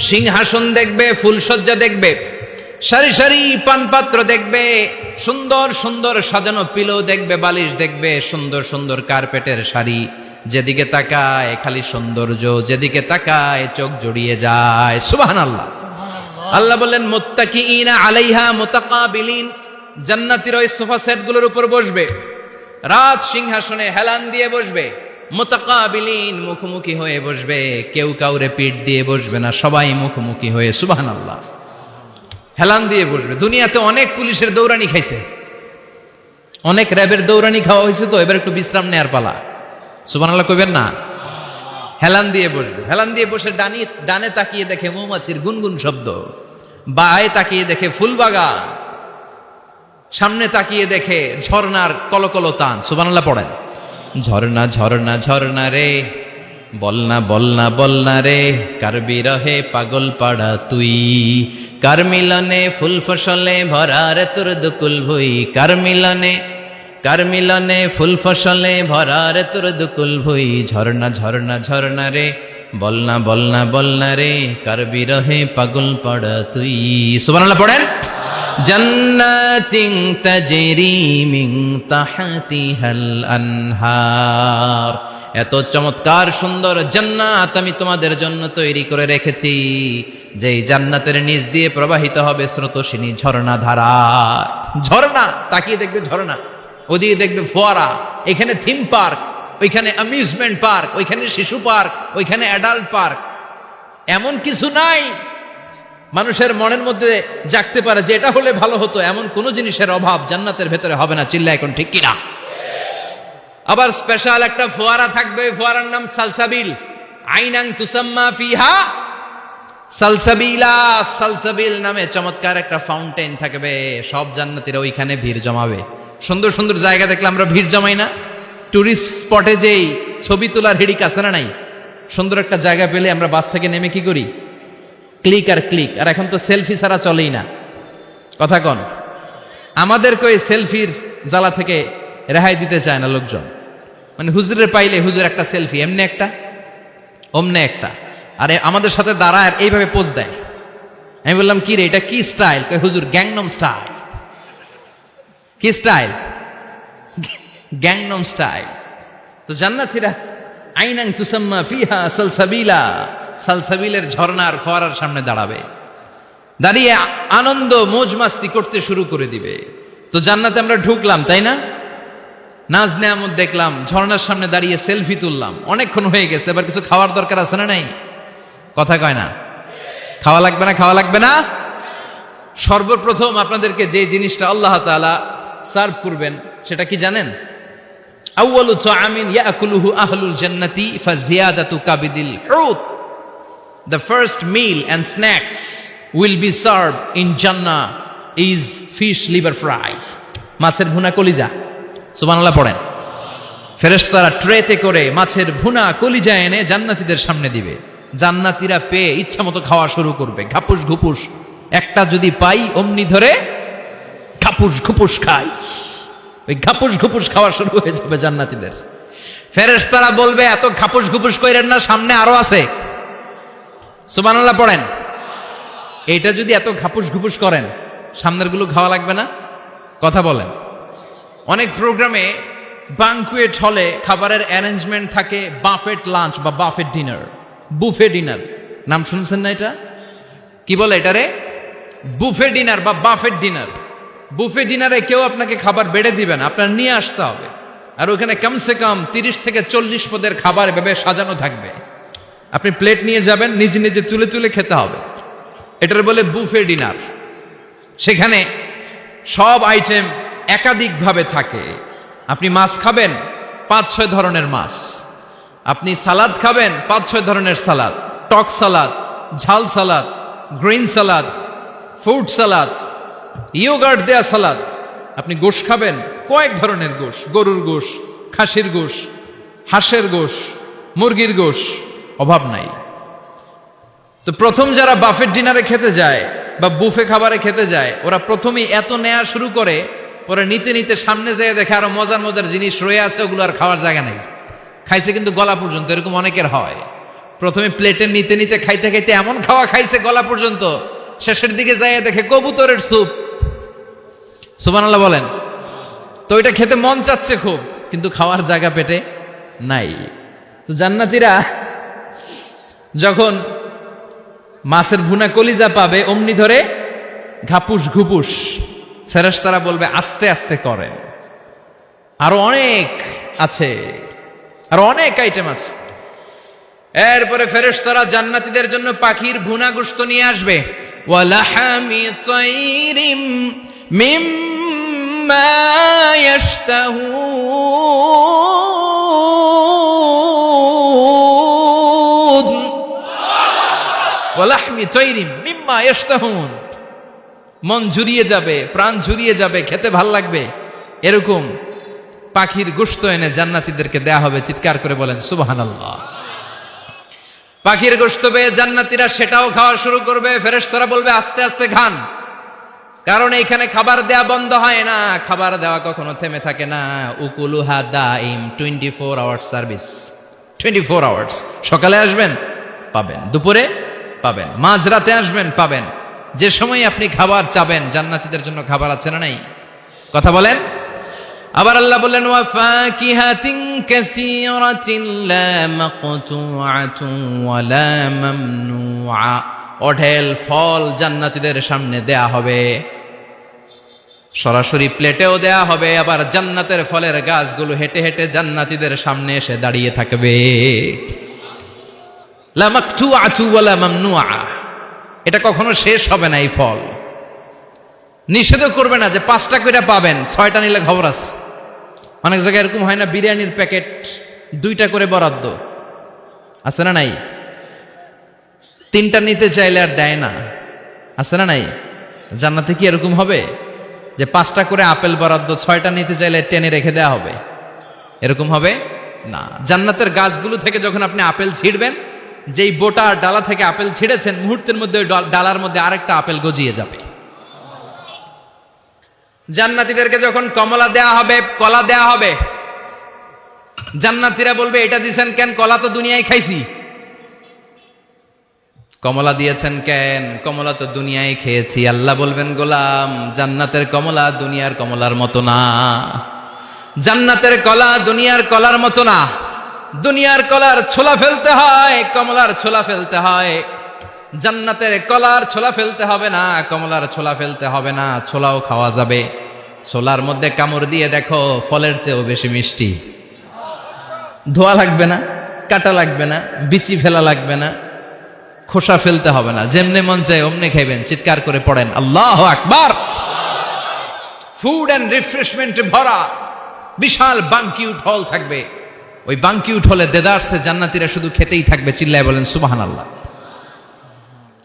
সিংহাসন দেখবে, ফুলসজ্জা দেখবে, সারি সারি পানপাত্র দেখবে, সুন্দর সুন্দর সাজানো পিলো দেখবে, বালিশ দেখবে, সুন্দর সুন্দর কার্পেটের শাড়ি। যেদিকে তাকায় খালি সৌন্দর্য, যেদিকে তাকায় চোখ জড়িয়ে যায়। সুবহানাল্লাহ। আল্লাহ বললেন মুত্তাকিইনা আলাইহা মুতাকাবিলিন, জান্নাতীরা ওই সোফা সেটগুলোর উপর বসবে, রাজ সিংহাসনে হেলান দিয়ে বসবে। মুতাকাবিলিন, মুখোমুখি হয়ে বসবে, কেউ কাউরে পিঠ দিয়ে বসবে না, সবাই মুখোমুখি হয়ে। সুবহানাল্লাহ, হেলান দিয়ে বসবে। দুনিয়াতে অনেক পুলিশের দৌড়ানি খাইছে, অনেক র্যাবের দৌড়ানি খাওয়া হয়েছে, তো এবার একটু বিশ্রাম নেয়ার পালা। সুবহানাল্লাহ কইবেন না? হেলান দিয়ে বসবে, হেলান দিয়ে বসে ডানে তাকিয়ে দেখে মৌমাছির গুনগুন শব্দ, বায়ে তাকিয়ে দেখে ফুলবাগান, সামনে তাকিয়ে দেখে ঝর্ণার কলকল টান। সুবহানাল্লাহ পড়েন। ঝর্ণা ঝর্ণা ঝর্ণা রে, বলনা বলনা বলনা রে, কার বিরহে পাগল পাড়া তুই, কার মিলনে ফুল ফসলে ভরা রে তোর দুকুল ভুই, কার মিলনে ফুল ফসলে ভরা রে তোর দুকুল ভুই। ঝর্ণা ঝর্ণা ঝর্ণা রে, বলনা বলনা বলনা রে, কার বিরহে পাগল পাড়া তুই। সুবহানাল্লাহ পড়েন। জান্নাতিন তাজরি মিন তাহতিহাল আনহার, এত চমৎকার সুন্দর জান্নাত আমি তোমাদের জন্য তৈরি করে রেখেছি, যেই জান্নাতের নিচ দিয়ে প্রবাহিত হবে স্রোতস্বিনী ঝর্ণা ধারা। ঝর্ণা, তাকিয়ে দেখবে ঝর্ণা, ওদিকে দেখবে ফোয়ারা, এখানে থিম পার্ক, ওইখানে অ্যামিউজমেন্ট পার্ক, ওইখানে শিশু পার্ক, ওইখানে অ্যাডাল্ট পার্ক। এমন কিছু নাই মানুষের মনের মধ্যে জাগতে পারে যে এটা হলে ভালো হতো, এমন কোন জিনিসের অভাব জান্নাতের ভেতরে হবে না। চিল্লা এখন ঠিক কিনা? আবার স্পেশাল একটা ফোয়ারা থাকবে, ফোয়ারার নাম সালসাবিল। আইনাং তুসাম্মা ফিহা সালসাবিলা, সালসাবিল নামে চমৎকার একটা ফাউন্টেন থাকবে। সব জান্নাতীরা ওইখানে ভিড় জমাবে। সুন্দর সুন্দর জায়গা দেখলে আমরা ভিড় জমাই না? টুরিস্ট স্পটে যেই ছবি তোলার হিড়িক আছে না নাই? সুন্দর একটা জায়গা পেলে আমরা বাস থেকে নেমে কি করি? ক্লিক আর ক্লিক। আর এখন তো সেলফি ছাড়া চলেই না, কথা কন। আমাদেরকে ওই সেলফির জ্বালা থেকে রেহাই দিতে চায় না লোকজন। মানে হুজুরের পাইলে হুজুর একটা সেলফি, এমনি একটা অমনে একটা, আরে আমাদের সাথে দাঁড়ায় আর এইভাবে পোজ দেয়। আমি বললাম কি রে, এটা কি স্টাইল? হুজুর গ্যাংনম স্টাইল। কি স্টাইল? Gangnam style. তো জান্নাতীরা আইনাং তুসাম্মা ফিহা সালসাবিলা, সালসাবিলের ঝর্ণার ফোয়ারার সামনে দাঁড়াবে, দাঁড়িয়ে আনন্দ মৌজ মাস্তি করতে শুরু করে দিবে। তো জান্নাতে আমরা ঢুকলাম, তাই না? নাজ নেয়ামত দেখলাম, ঝর্ণার সামনে দাঁড়িয়ে সেলফি তুললাম, অনেকক্ষণ হয়ে গেছে, এবার কিছু খাওয়ার দরকার আছে না নাই? কথা কয় না? খাওয়া লাগবে না? খাওয়া লাগবে না? সর্বপ্রথম আপনাদেরকে যে জিনিসটা আল্লাহ তাআলা সার্ভ করবেন সেটা কি জানেন? আউয়ালু তাআমিন ইয়াকুলুহু আহলুল জান্নাতি ফাজিয়াদাতু কাবিদিল হুত। The first meal and snacks will be served in Jannah is fish liver fry, মাছের ভুনা কলিজা। সুবহানাল্লাহ পড়েন। ফেরেশতারা ট্রেতে করে মাছের ভুনা কলিজা এনে জান্নাতীদের সামনে দিবে। জান্নাতীরা পেয়ে ইচ্ছা মতো খাওয়া শুরু করবে, ঘাপুস ঘুপুস। একটা যদি পাই অমনি ধরে ঘাপুস ঘুপুস খাই। ওই ঘাপুস ঘুপুস খাওয়া শুরু হয়ে যাবে জান্নাতীদের। ফেরেশতারা বলবে এত ঘাপুস ঘুপুস কইরেন না, সামনে আরো আছে। সুবহানাল্লাহ পড়েন। এটা যদি এত ঘাপুস ঘুপুস করেন, সামনের গুলো খাওয়া লাগবে না? কথা বলেন। অনেক প্রোগ্রামে বানকুয়েট হলে খাবারের অ্যারেঞ্জমেন্ট থাকে বাফেট লাঞ্চ বা বাফেট ডিনার, বুফে ডিনার। নাম শুনছেন না এটা? কি বলে এটারে? বুফে ডিনার বা বাফেট ডিনার। বুফে ডিনারে কেউ আপনাকে খাবার বেড়ে দিবে না, আপনার নিয়ে আসতে হবে। আর ওখানে কমসে কম 30 থেকে 40 পদের খাবার এভাবে সাজানো থাকবে। আপনি প্লেট নিয়ে যাবেন, নিজে নিজে তুলে তুলে খেতে হবে। এটার বলে বুফে ডিনার। সেখানে সব আইটেম একাধিকভাবে থাকে। আপনি মাছ খাবেন, 5-6 ধরনের মাছ। আপনি সালাদ খাবেন, 5-6 ধরনের সালাদ, টক সালাদ, ঝাল salad, green salad, fruit salad, yoghurt দেয়া সালাদ। আপনি গোশ খাবেন, কয়েক ধরনের গোশ, গরুর গোশ, খাসির গোশ, হাঁসের গোশ, মুরগির গোশ, অভাব নাই। তো প্রথম যারা বাফেট ডিনারে খেতে যায় বা বুফে খাবারে খেতে যায়, ওরা প্রথমেই এত নেয়া শুরু করে, পরে নিতে নিতে সামনে যেয়ে দেখে আরো মজার মজার জিনিস রয়ে আছে, ওগুলো আর খাওয়ার জায়গা নেই। খাইছে কিন্তু গলা পর্যন্ত, এরকম অনেকের হয়। প্রথমে প্লেটে নিতে নিতে খাইতে খাইতে এমন খাওয়া খাইছে গলা পর্যন্ত, শেষের দিকে যাইয়া দেখে কবুতরের স্যুপ। সুবহানাল্লাহ বলেন। তো এটা খেতে মন চাচ্ছে খুব, কিন্তু খাওয়ার জায়গা পেটে নাই। তো জান্নাতীরা যখন মাছের ভুনা কলিজা পাবে, অমনি ধরে ঘাপুস ঘুপুস। ফেরেশতারা বলবে আস্তে আস্তে করেন, আরো অনেক আছে, আরো অনেক আইটেম আছে। এরপরে ফেরেশতারা জান্নাতীদের জন্য পাখির ভুনা গোশত নিয়ে আসবে। ওয়ালাহামি তাইরিম মিম্মা ইয়াশতাহুন, ওয়া লাহমি তায়রিম মিম্মা ইয়াশতাহুন। মন জুড়িয়ে যাবে, প্রাণ জুড়িয়ে যাবে, খেতে ভাল লাগবে এরকম পাখির গোশত এনে জান্নাতীদেরকে দেয়া হবে। চিৎকার করে বলেন সুবহানাল্লাহ। পাখির গোশত পেয়ে জান্নাতীরা সেটাও খাওয়া শুরু করবে। ফেরেশতারা বলবে আস্তে আস্তে খান, কারণ এইখানে খাবার দেয়া বন্ধ হয় না, খাবার দেওয়া কখনো থেমে থাকে না। উকুলুহা দাইম, 24 আওয়ার্স সার্ভিস, 24 আওয়ার্স। সকালে আসবেন পাবেন, দুপুরে পাবেন, মাঝরাতে আসবেন পাবেন। যে সময় আপনি খাবার চাবেন জান্নাতীদের জন্য খাবার আছে না নাই? কথা বলেন। আবার আল্লাহ বললেন ওয়া ফাকিহাতিন কাসীরাতিন লা মাকতুআতুন ওয়া লা মামনুআ। অঢেল ফল জান্নাতীদের সামনে দেয়া হবে, সরাসরি প্লেটেও দেয়া হবে। আবার জান্নাতের ফলের গাছগুলো হেঁটে হেঁটে জান্নাতীদের সামনে এসে দাঁড়িয়ে থাকবে। লা মাকতুআতু ওয়া লা মামনুআ। এটা কখনো শেষ হবে না। এই ফল নিষেধও করবে না যে 5টা করে পাবেন, 6টা নিলে খবর আছে। অনেক জায়গায় এরকম হয় না, বিরিয়ানির প্যাকেট 2টা করে বরাদ্দ আছে না নাই? 3টা নিতে চাইলে আর দেয় না, আছে না নাই? জান্নাতে কি এরকম হবে যে 5টা করে আপেল বরাদ্দ, 6টা নিতে চাইলে টেনে রেখে দেয়া হবে? এরকম হবে না। জান্নাতের গাছগুলো থেকে যখন আপনি আপেল ছিঁড়বেন, যেই বোটা ডালা থেকে আপেল ছিঁড়েছেন, মুহূর্তের মধ্যে ওই ডালার মধ্যে আরেকটা আপেল গজিয়ে যাবে। জান্নাতীদেরকে যখন কমলা দেয়া হবে, কলা দেয়া হবে, জান্নাতীরা বলবে এটা দিয়েছেন কেন? কলা তো দুনিয়ায় খাইছি। কমলা দিয়েছেন কেন? কমলা তো দুনিয়ায় খেয়েছি। আল্লাহ বলবেন গোলাম, জান্নাতের কমলা দুনিয়ার কমলার মতো না। জান্নাতের কলা দুনিয়ার কলার মতো না। দুনিয়ার কলার ছোলা ফেলতে হয়, কমলার ছোলা ফেলতে হয়। জান্নাতের কলার ছোলা ফেলতে হবে না, কমলার ছোলা ফেলতে হবে না। ছোলাও খাওয়া যাবে। ছোলার মধ্যে কামড় দিয়ে দেখো, ফলের চেয়েও বেশি মিষ্টি। ধোয়া লাগবে না, কাটা লাগবে না, বিচি ফেলা লাগবে না, খোসা ফেলতে হবে না। যেমনে মন চায় অমনে খাইবেন। চিৎকার করে পড়েন আল্লাহু আকবার। ফুড এন্ড রিফ্রেশমেন্টে ভরা বিশাল বানকিউট হল থাকবে। ওই বানকিউট হলে দেদারসে জান্নাতীরা শুধু খেতেই থাকবে। চিল্লায় বলেন সুবহানাল্লাহ।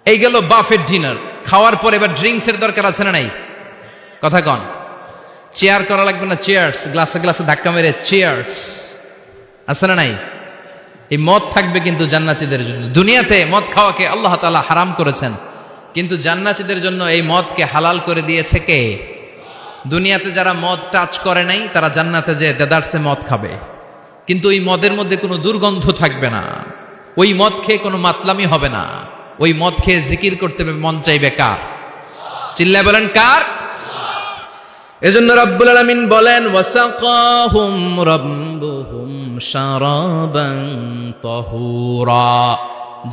এই গেল বাফেট ডিনার। খাওয়ার পর এবার ড্রিঙ্কস এর দরকার আছে না নাই? কথা কন। চেয়ার করা লাগবে না, চেয়ার্স, গ্লাসে গ্লাসে ধাক্কা মেরে চেয়ার্স, আছে না নাই? এই মদ থাকবে কিন্তু জান্নাতীদের জন্য। দুনিয়াতে মদ খাওয়াকে আল্লাহ তাআলা হারাম করেছেন, কিন্তু জান্নাতীদের জন্য এই মদকে হালাল করে দিয়েছে কে? দুনিয়াতে যারা মদ টাচ করে নাই তারা জান্নাতে যে দেদারসে মদ খাবে, কিন্তু ওই মদের মধ্যে কোনো দুর্গন্ধ থাকবে না। ওই মদ খেয়ে কোনো মাতলামি হবে না। ওই মদ খেয়ে জিকির করতে মন চাইবে কার? চিল্লায় বলেন কার? এজন্য রব্বুল আলামিন বলেন ওয়াসাকাহুম রাব্বুহুম শারাবান তাহুরা।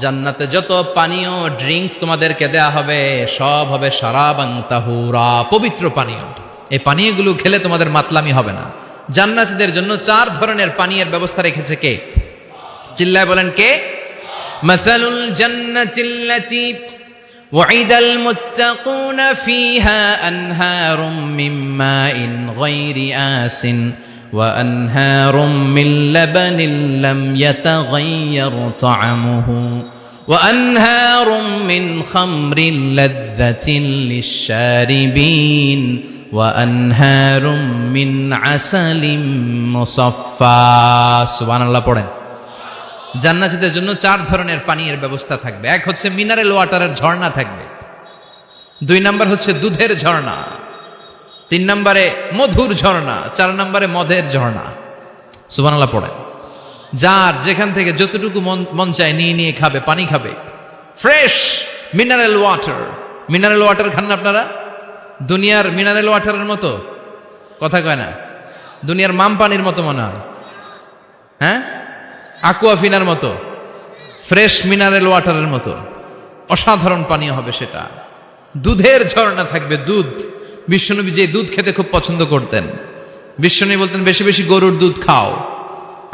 জান্নাতে যত পানীয় ড্রিঙ্কস তোমাদেরকে দেয়া হবে সব হবে শারাবান তাহুরা, পবিত্র পানীয়। এই পানীয়গুলো খেলে তোমাদের মাতলামি হবে না। জান্নাতীদের জন্য 4 ধরনের পানীয়ের ব্যবস্থা রেখেছে কে? চিল্লায় বলেন কে? মাসালুল জান্নাতিল্লাতী ওয়াইদাল মুত্তাকুনা ফিহা আনহারুম মিন মাইন গায়রি আসিন ওয়া আনহারুম মিন লাবানিন লাম ইয়াতাগায়্যার তা'আমুহু ওয়া আনহারুম মিন খামরিন লাযযাতিন লিশ-শারিবিন ওয়া আনহারুম মিন আসালিম মুসাফফা। সুবহানাল্লাহ পড়েন। জান্নাতীদের জন্য 4 ধরনের পানীয়ের ব্যবস্থা থাকবে। এক হচ্ছে মিনারেল ওয়াটারের ঝর্ণা থাকবে, 2 নাম্বার হচ্ছে দুধের ঝর্ণা, 3 নম্বরে মধুর ঝর্ণা, 4 নম্বরে মদের ঝর্ণা। সুবহানাল্লাহ পড়েন। যার যেখান থেকে যতটুকু মন চায় নিয়ে নিয়ে খাবে, পানি খাবে। Fresh mineral water. Mineral water খান না আপনারা? দুনিয়ার মিনারেল ওয়াটারের মতো? কথা কয় না। দুনিয়ার মাম পানির মতো মনে হয়, হ্যাঁ? আকুয়াফিনার মতো, ফ্রেশ মিনারেল ওয়াটারের মতো অসাধারণ পানীয় হবে সেটা। দুধের ঝর্ণা থাকবে, দুধ। বিশ্বনবী যে দুধ খেতে খুব পছন্দ করতেন। বিশ্বনবী বলতেন বেশি বেশি গরুর দুধ খাও।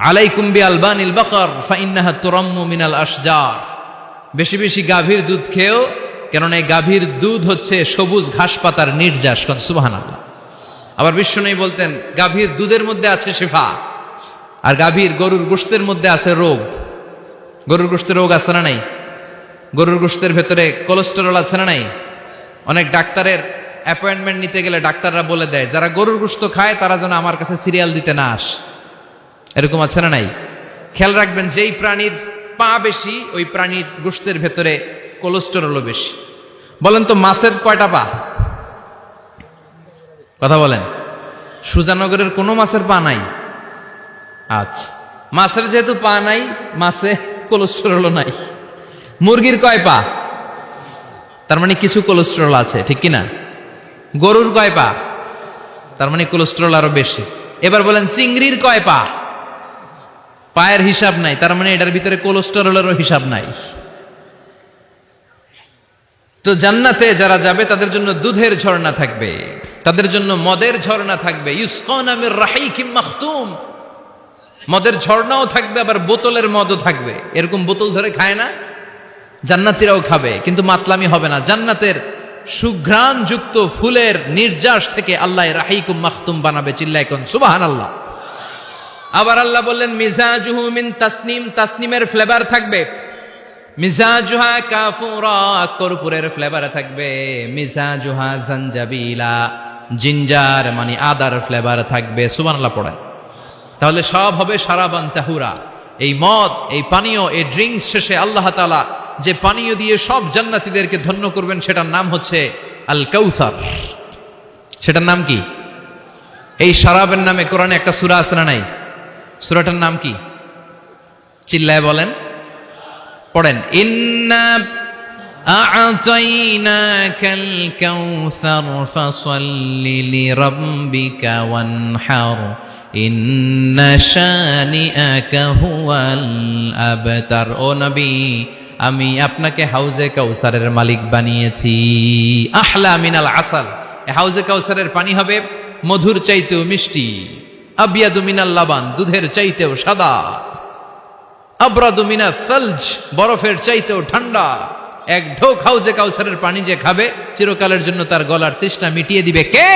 আলাইকুম বি আলবানিল বাকার ফাইন্নাহা তুরাম্মু মিনাল আশজার। বেশি বেশি গাভীর দুধ খেও, কেননা এই গাভীর দুধ হচ্ছে সবুজ ঘাস পাতার নির্যাস। সুবহানাল্লাহ। আবার বিশ্বনবী বলতেন গাভীর দুধের মধ্যে আছে শিফা, আর গাভীর গরুর গোশতের মধ্যে আছে রোগ। গরুর গোশতে রোগ আছে না নাই? গরুর গোশতের ভেতরে কোলেস্টেরল আছে না নাই? অনেক ডাক্তারের অ্যাপয়েন্টমেন্ট নিতে গেলে ডাক্তাররা বলে দেয় যারা গরুর গোশত খায় তারা যেন আমার কাছে সিরিয়াল দিতে না আসে। এরকম আছে না নাই? খেয়াল রাখবেন, যেই প্রাণীর পা বেশি ওই প্রাণীর গোশতের ভেতরে কোলেস্টেরলও বেশি। বলেন তো মাছের কয়টা পা? কথা বলেন। সুজানগরের কোনো মাছের পা নাই? আচ্ছা, মাছের যেহেতু পা নাই, মাছে কোলেস্টেরলও নাই। মুরগির কয় পা? তার মানে কিছু কোলেস্টেরল আছে, ঠিক কিনা? গরুর কয় পা? তার মানে কোলেস্টেরল আরো বেশি। এবার বলেন চিংড়ির কয় পা? পায়ের হিসাব নাই, তার মানে এটার ভিতরে কোলেস্টেরলেরও হিসাব নাই। তো জান্নাতে যারা যাবে তাদের জন্য দুধের ঝর্ণা থাকবে, তাদের জন্য মদের ঝর্ণা থাকবে। ইউসকানা মির রাহিকিম মাখতুম, মদের ঝর্ণাও থাকবে, আবার বোতলের মদও থাকবে। এরকম বোতল ধরে খায় না, জান্নাতীরাও খাবে, কিন্তু মাতলামি হবে না। জান্নাতের সুঘ্রাণ যুক্ত ফুলের নির্যাস থেকে আল্লাহ রাহিকুম মাখতুম বানাবে। চিল্লায় কোন সুবহানাল্লাহ। আবার আল্লাহ বললেন মিজাজুহু মিন তাসনিম, তাসনিমের ফ্লেভার থাকবে। মিজাজুহা কাফুরা, কর্পূরের ফ্লেভার থাকবে। মিজাজুহা জানজাবিলা, জিঞ্জার মানে আদার ফ্লেভার থাকবে। সুবহানাল্লাহ পড়েন। তাহলে সব হবে শারাবান তাহুরা। এই মদ, এই পানীয়, এই ড্রিঙ্কস শেষে আল্লাহ তাআলা যে পানীয় দিয়ে সব জান্নাতীদেরকে ধন্য করবেন সেটার নাম হচ্ছে আল কাউসার। সেটার নাম কি? এই শারাবের নামে কোরআনে একটা সূরা আছে না নাই? সূরাটার নাম কি? চিল্লায় বলেন, পড়েন। ইন্না আ'তাইনাকাল কাউসার ফাসাল্লি লিরাব্বিকা ওয়ানহার ইন্না শানিআকা হুয়াল আবতার। ও নবী, আমি আপনাকে হাউজে কাউসারের মালিক বানিয়েছি। আহলা মিনাল আসাল, হাউজে কাউসারের পানি হবে মধুর চাইতেও মিষ্টি। আবিয়াদু মিনাল লাবান, দুধের চাইতেও সাদা। আবরাদু মিনাস সালজ, বরফের চাইতেও ঠান্ডা। এক ঢোক হাউজে কাউসারের পানি যে খাবে চিরকালের জন্য তার গলার তৃষ্ণা মিটিয়ে দিবে কে?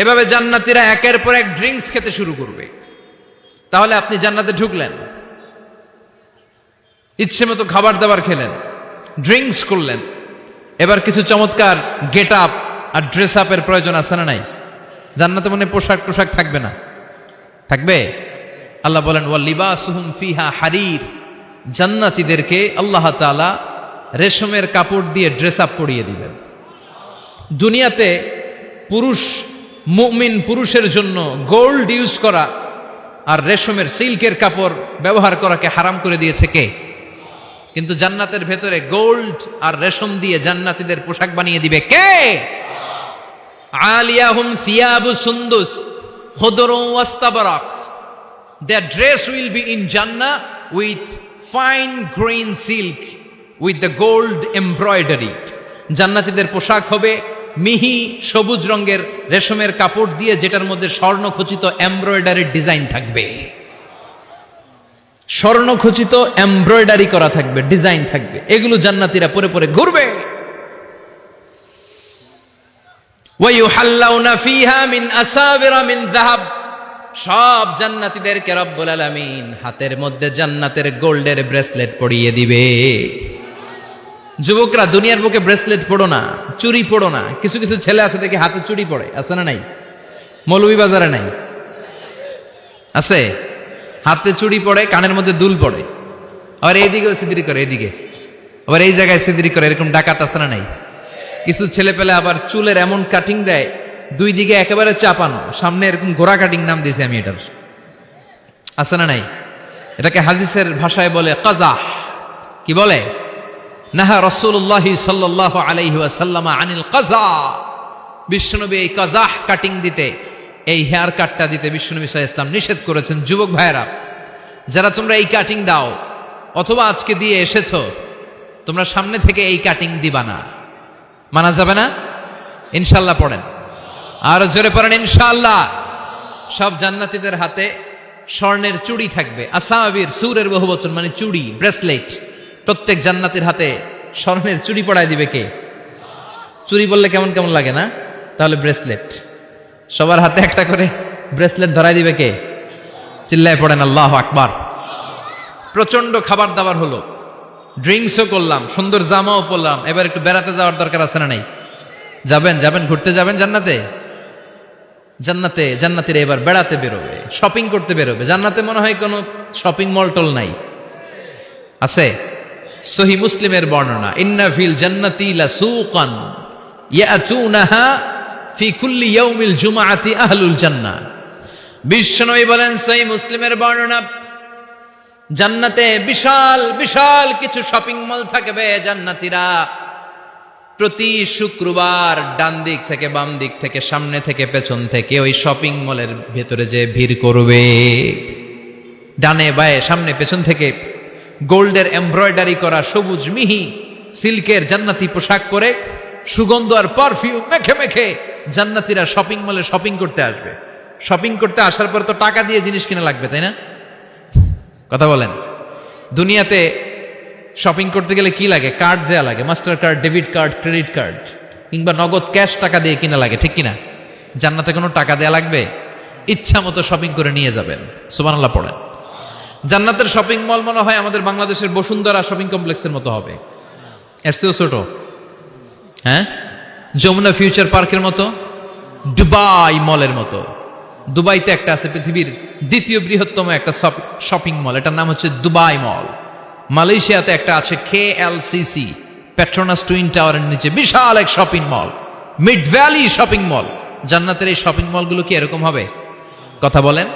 এভাবে জান্নাতীরা একের পর এক ড্রিঙ্কস খেতে শুরু করবে। তাহলে আপনি জান্নাতে ঢুকলেন, ইচ্ছে মতো খাবার দাবার খেলেন, ড্রিঙ্কস করলেন। এবার কিছু চমৎকার গেট আপ আর ড্রেস আপের প্রয়োজন আছে না নাই? জান্নাতে মনে পোশাক টোশাক থাকবে না? থাকবে। আল্লাহ বলেন ওয়া লিবাসুহুম ফিহা হারির, জান্নাতীদেরকে আল্লাহ তাআলা রেশমের কাপড় দিয়ে ড্রেস আপ পরিয়ে দিবেন। দুনিয়াতে পুরুষ, মুমিন পুরুষের জন্য গোল্ড ইউজ করা আর রেশমের সিল্কের কাপড় ব্যবহার করাকে হারাম করে দিয়েছে কে? কিন্তু জান্নাতের ভেতরে গোল্ড আর রেশম দিয়ে জান্নাতীদের পোশাক বানিয়ে দিবে কে? আলিয়াহুম সিয়াবু সুন্দুস খুদরু ওয়াস্তাবরাক, their dress will be in Jannah with fine green silk with the gold embroidery. জান্নাতীদের পোশাক হবে মিহি সবুজ রঙের রেশমের কাপড় দিয়ে, যেটার মধ্যে স্বর্ণখচিত এমব্রয়ডারি ডিজাইন থাকবে। স্বর্ণখচিত এমব্রয়ডারি করা থাকবে, ডিজাইন থাকবে। এগুলো জান্নাতীরা পরে পরে ঘুরবে। ওয়ায়ুহাল্লাউনা ফিহা মিন আসাবিরা মিন যাহাব, সব জান্নাতীদেরকে রব্বুল আলামিন হাতের মধ্যে জান্নাতের গোল্ডের ব্রেসলেট পরিয়ে দিবে। যুবকরা, দুনিয়ার বুকে ব্রেসলেট পড়ো না, চুরি পড়ো না। কিছু কিছু ছেলে আছে দেখে হাতে চুরি পড়ে, আছে না নাই? মৌলভীবাজারে নাই? আছে। হাতে চুড়ি পড়ে, কানের মধ্যে দুল পড়ে, আবার এইদিকেও সিদ্রি করে, এদিকে আবার এই জায়গায় সিদ্রি করে। এরকম ডাকাত আছে না নাই? কিছু ছেলে পেলে আবার চুলের এমন কাটিং দেয়, দুই দিকে একেবারে চাপানো, সামনে এরকম ঘোড়া কাটিং নাম দিয়েছি আমি এটার। আছে না নাই? এটাকে হাদিসের ভাষায় বলে কাজাহ। কি বলে? নাহা রাসূলুল্লাহ সাল্লাল্লাহু আলাইহি ওয়াসাল্লাম আনিল কাজা। বিশ্বনবী এই কাজাহ কাটিং দিতে, এই হেয়ার কাটটা দিতে বিশ্বনবী সাল্লাল্লাহু আলাইহি ওয়াসাল্লাম নিষেধ করেছেন। যুবক ভাইয়েরা, যারা তোমরা এই কাটিং দাও অথবা আজকে দিয়ে এসেছো, তোমরা সামনে থেকে এই কাটিং দিবা না। মানা যাবে না? ইনশাআল্লাহ পড়েন, আর জোরে পড়েন ইনশাআল্লাহ। সব জান্নাতীদের হাতে স্বর্ণের চুড়ি থাকবে। আসাবির, সুরের বহুবচন মানে চুড়ি, ব্রেসলেট। প্রত্যেক জান্নাতীর হাতে স্বর্ণের চুড়ি পড়ায় দিবে কে? চুড়ি বললে কেমন কেমন লাগে না? তাহলে ব্রেসলেট, সবার হাতে একটা করে ব্রেসলেট ধরাই দিবে কে? চিল্লায় পড়েন আল্লাহু আকবার। প্রচন্ড খাবার দাবার হলো, ড্রিঙ্কসও করলাম, সুন্দর জামাও পরলাম, এবার একটু বেড়াতে যাওয়ার দরকার আছে না নাই? যাবেন যাবেন, ঘুরতে যাবেন জান্নাতে। জান্নাতে জান্নাতীরা এবার বেড়াতে বেরোবে, শপিং করতে বেরোবে। জান্নাতে মনে হয় কোনো শপিং মল টল নাই, আছে? সহিহ মুসলিমের বর্ণনা, ইন্না ফিল জান্নাতি লাসুকান ইয়াতুনাহা ফি কুল্লি ইয়াউমিল জুমআতি আহলুল জান্নাহ। বিশ্বনবী বলেন, সহিহ মুসলিমের বর্ণনা, জান্নাতে বিশাল বিশাল কিছু শপিং মল থাকবে। জান্নাতীরা প্রতি শুক্রবার ডান দিক থেকে বাম দিক থেকে সামনে থেকে পেছন থেকে ওই শপিং মলের ভেতরে যে ভিড় করবে, ডানে বায়ে সামনে পেছন থেকে গোল্ডের এমব্রয়ডারি করা সবুজ মিহি সিল্কের জান্নাতি পোশাক পরে সুগন্ধ আর পারফিউম মেখে মেখে জান্নাতীরা শপিং মলে শপিং করতে আসবে। শপিং করতে আসার পর তো টাকা দিয়ে জিনিস কিনা লাগবে, তাই না? কথা বলেন। দুনিয়াতে শপিং করতে গেলে কি লাগে? কার্ড দেয়া লাগে, master card, debit card, credit card, কিংবা নগদ ক্যাশ টাকা দিয়ে কিনা লাগে, ঠিক কিনা? জান্নাতে কোনো টাকা দেয়া লাগবে? ইচ্ছা মতো শপিং করে নিয়ে যাবেন। সুবহানাল্লাহ পড়েন। জান্নাতের শপিং মল মনে হয় আমাদের বাংলাদেশের বসুন্ধরা শপিং কমপ্লেক্সের মতো হবে, এর চেয়েও ছোট। হ্যাঁ, যমুনা ফিউচার পার্কের মতো, দুবাই মলের মতো। দুবাইতে একটা আছে পৃথিবীর দ্বিতীয় বৃহত্তম একটা শপিং মল, এটার নাম হচ্ছে দুবাই মল। মালয়েশিয়াতে একটা আছে KLCC, পেট্রোনাস টুইন টাওয়ারের নিচে বিশাল এক shopping mall, mid valley shopping mall. জান্নাতের এই শপিং মলগুলো কি এরকম হবে? কথা বলেন।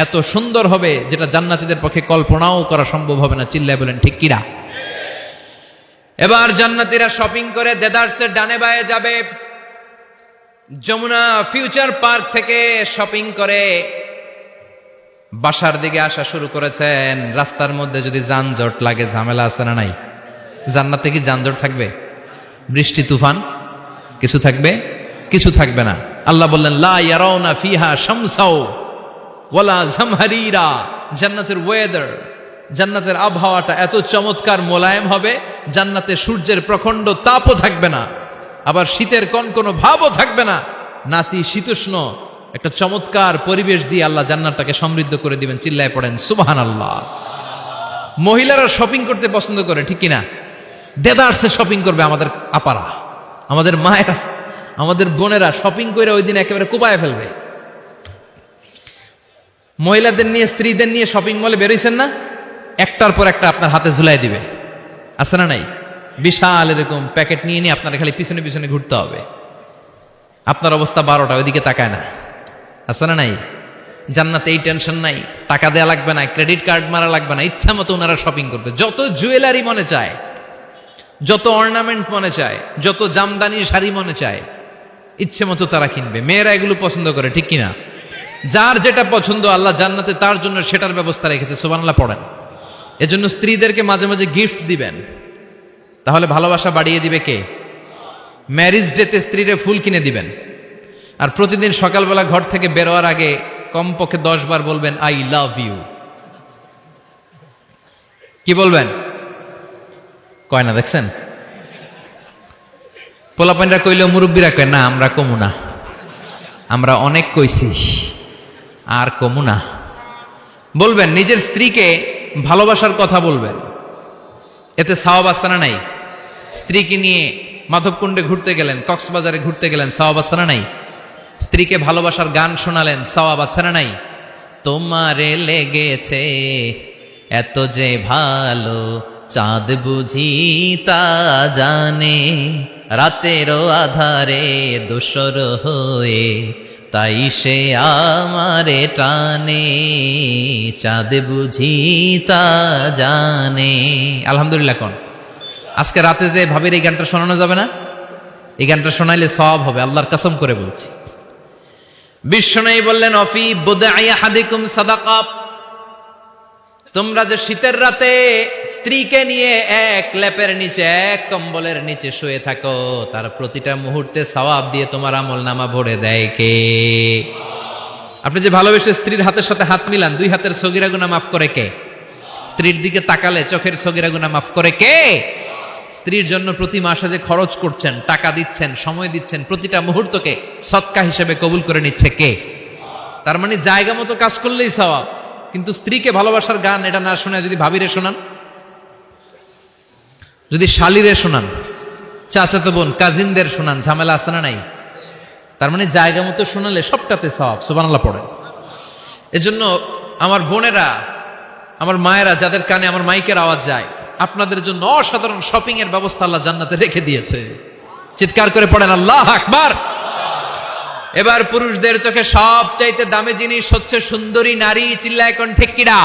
এত সুন্দর হবে যেটা জান্নাতীদের পক্ষে কল্পনাও করা সম্ভব হবে না। চিল্লায় বলেন ঠিক কিনা? এবার জান্নাতীরা শপিং করে দেদারসের ডানে বায়ে যাবে। যমুনা ফিউচার পার্ক থেকে শপিং করে বাসার দিকে আসা শুরু করেছেন। রাস্তার মধ্যে যদি যানজট লাগে, ঝামেলা আছে না নাই? জান্নাতে কি যানজট থাকবে? বৃষ্টি তুফান কিছু থাকবে? কিছু থাকবে না। আল্লাহ বললেন, লা ইয়ারাউনা ফিহা শামসাও ওয়ালা জামহারিরা। জান্নাতের ওয়েদার, জান্নাতের আবহাওয়াটা এত চমৎকার মোলায়েম হবে, জান্নাতে সূর্যের প্রখণ্ড তাপও থাকবে না, আবার শীতের কনকনো ভাবও থাকবে না। নাতি শীতোষ্ণ একটা চমৎকার পরিবেশ দিয়ে আল্লাহ জান্নাতটাকে সমৃদ্ধ করে দিবেন। চিল্লায় পড়েন সুবহানাল্লাহ। মহিলারা শপিং করতে পছন্দ করে, ঠিক কিনা? দেদারসে শপিং করবে আমাদের আপারা, আমাদের মায়েরা, আমাদের বোনেরা শপিং করে ওই দিন একেবারে কুপায় ফেলবে। মহিলাদের নিয়ে, স্ত্রীদের নিয়ে শপিং মলে বেরোইছেন না, একটার পর একটা আপনার হাতে ঝুলাই দিবে, আছে না নাই? বিশাল এরকম প্যাকেট নিয়ে নিয়ে আপনার খালি পিছনে পিছনে ঘুরতে হবে। আপনার অবস্থা 12টা, ওইদিকে তাকায় না, আছে না নাই? জান্নাতে এই টেনশন নাই, টাকা দেয়া লাগবে না, ক্রেডিট কার্ড মারা লাগবে না, ইচ্ছা মতো ওনারা শপিং করবে। যত জুয়েলারি মনে চায়, যত অর্নামেন্ট মনে চায়, যত জামদানি শাড়ি মনে চায়, ইচ্ছে মতো তারা কিনবে। মেয়েরা এগুলো পছন্দ করে, ঠিক কিনা? যার যেটা পছন্দ আল্লাহ জান্নাতে তার জন্য সেটার ব্যবস্থা রেখেছে। সুবহানাল্লাহ পড়েন। এজন্য স্ত্রীদেরকে মাঝে মাঝে গিফট দিবেন, তাহলে ভালোবাসা বাড়িয়ে দিবে কে? ম্যারিজ ডেতে স্ত্রীরে ফুল কিনে দিবেন। আর প্রতিদিন সকালবেলা ঘর থেকে বেরোয়ার আগে কমপক্ষে 10 বার বলবেন, আই লাভ ইউ। কি বলবেন? কয় না, দেখছেন? পোলাপাইনরা কইলেও মুরব্বীরা কয় না, আমরা কমু না, আমরা অনেক কইছি, আর কমু না। বলবেন, নিজের স্ত্রীকে ভালোবাসার কথা বলবেন, এতে সওয়াব আছে না নাই? স্ত্রীকে নিয়ে মাধবকুণ্ডে ঘুরতে গেলেন, কক্সবাজারে ঘুরতে গেলেন, সওয়াব আছে না নাই? স্ত্রীকে ভালোবাসার গান শোনালেন, সওয়াব আছে না নাই? তোমারে লেগেছে এত যে ভালো, চাঁদ বুঝি তা জানে, রাতেরও আধারে দোসর হয়ে, তাই সে আমারে টানে, চাঁদ বুঝি তা জানে। আলহামদুলিল্লাহ। কোন আজকে রাতে যে ভাবির এই গানটা শোনানো যাবে না? এই গানটা শোনাইলে সওয়াব হবে, আল্লাহর কসম করে বলছি। বিশ্বনবী বললেন, অফি বুদাই আহাদিকুম সাদাকা। তোমরা যে শীতের রাতে স্ত্রীকে নিয়ে এক লেপের নিচে, এক কম্বলের নিচে শুয়ে থাকো, তার প্রতিটা মুহূর্তে সওয়াব দিয়ে তোমার আমলনামা ভরে দেয় কে? আপনি যে ভালোবেসে স্ত্রীর হাতের সাথে হাত মিলান, 2 হাতের সগীরা গুনাহ মাফ করে কে? স্ত্রীর দিকে তাকালে চোখের সগীরা গুনাহ মাফ করে কে? স্ত্রীর জন্য প্রতি মাসে যে খরচ করছেন, টাকা দিচ্ছেন, সময় দিচ্ছেন, প্রতিটা মুহূর্তকে সদকা হিসেবে কবুল করে নিচ্ছে কে? তার মানে জায়গা মতো কাজ করলেই সওয়াব। কিন্তু স্ত্রীকে ভালোবাসার গান এটা না শোনায় যদি ভাবিরে শোনান, যদি শালিরে শোনান, চাচাতো বোন, কাজিনদের শোনান, ঝামেলা আছে না নাই? তার মানে জায়গা মতো শোনালে সবটাতে সওয়াব। সুবহানাল্লাহ পড়েন। এজন্য আমার বোনেরা, আমার মায়েরা, যাদের কানে আমার মাইকের আওয়াজ যায়, আপনাদের জন্য অসাধারণ শপিং এর ব্যবস্থা আল্লাহ জান্নাতে রেখে দিয়েছে। চিৎকার করে পড়েন আল্লাহ আকবার। এবার পুরুষদের চোখে সবচাইতে দামি জিনিস হচ্ছে সুন্দরী নারী। চিল্লায় কোন ঠিক কিনা?